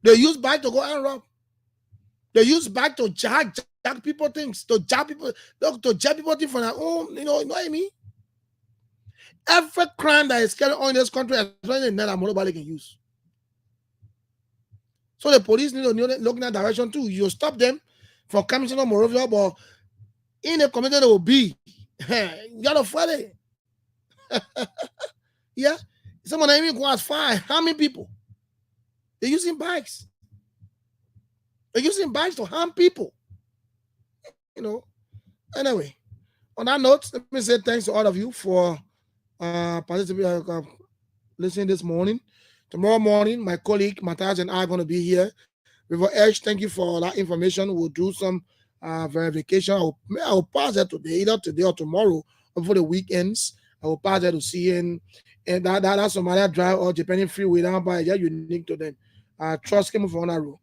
They use bike to go and rob. They use bike to jack people things, to jack people things for their own, you know what I mean? Every crime that is carried on in this country, especially in net, motorbike can use. So the police need to look in that direction too. You stop them from coming to Monrovia, but in a community that will be, you gotta fight it. Yeah. Someone even go as far. How many people? They're using bikes. They're using bikes to harm people. You know. Anyway, on that note, let me say thanks to all of you for participating, listening this morning. Tomorrow morning, my colleague Matthias and I are going to be here. River Edge, thank you for all that information. We'll do some verification. I will pass that today, either today or tomorrow, or for the weekends. I will pass that to see and that Somalia Drive or Japan Freeway down by just unique to them. Trust came for on that road.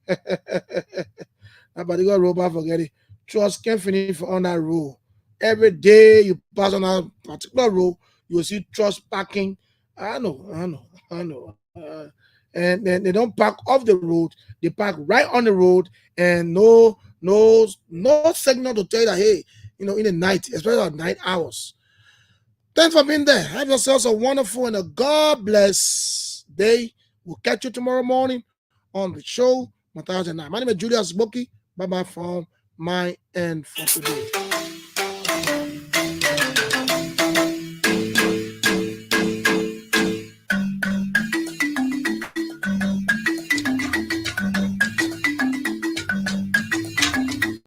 That particular road, but forget it. Trust can finish on that road. Every day you pass on that particular road, you will see trust parking. I know. And then they don't park off the road; they park right on the road, and no signal to tell you that, hey, in the night, especially at night hours. Thanks for being there. Have yourselves a wonderful and a God bless day. We'll catch you tomorrow morning on the show. Matthias and I. My name is Julius Boki. Bye bye from my end for today.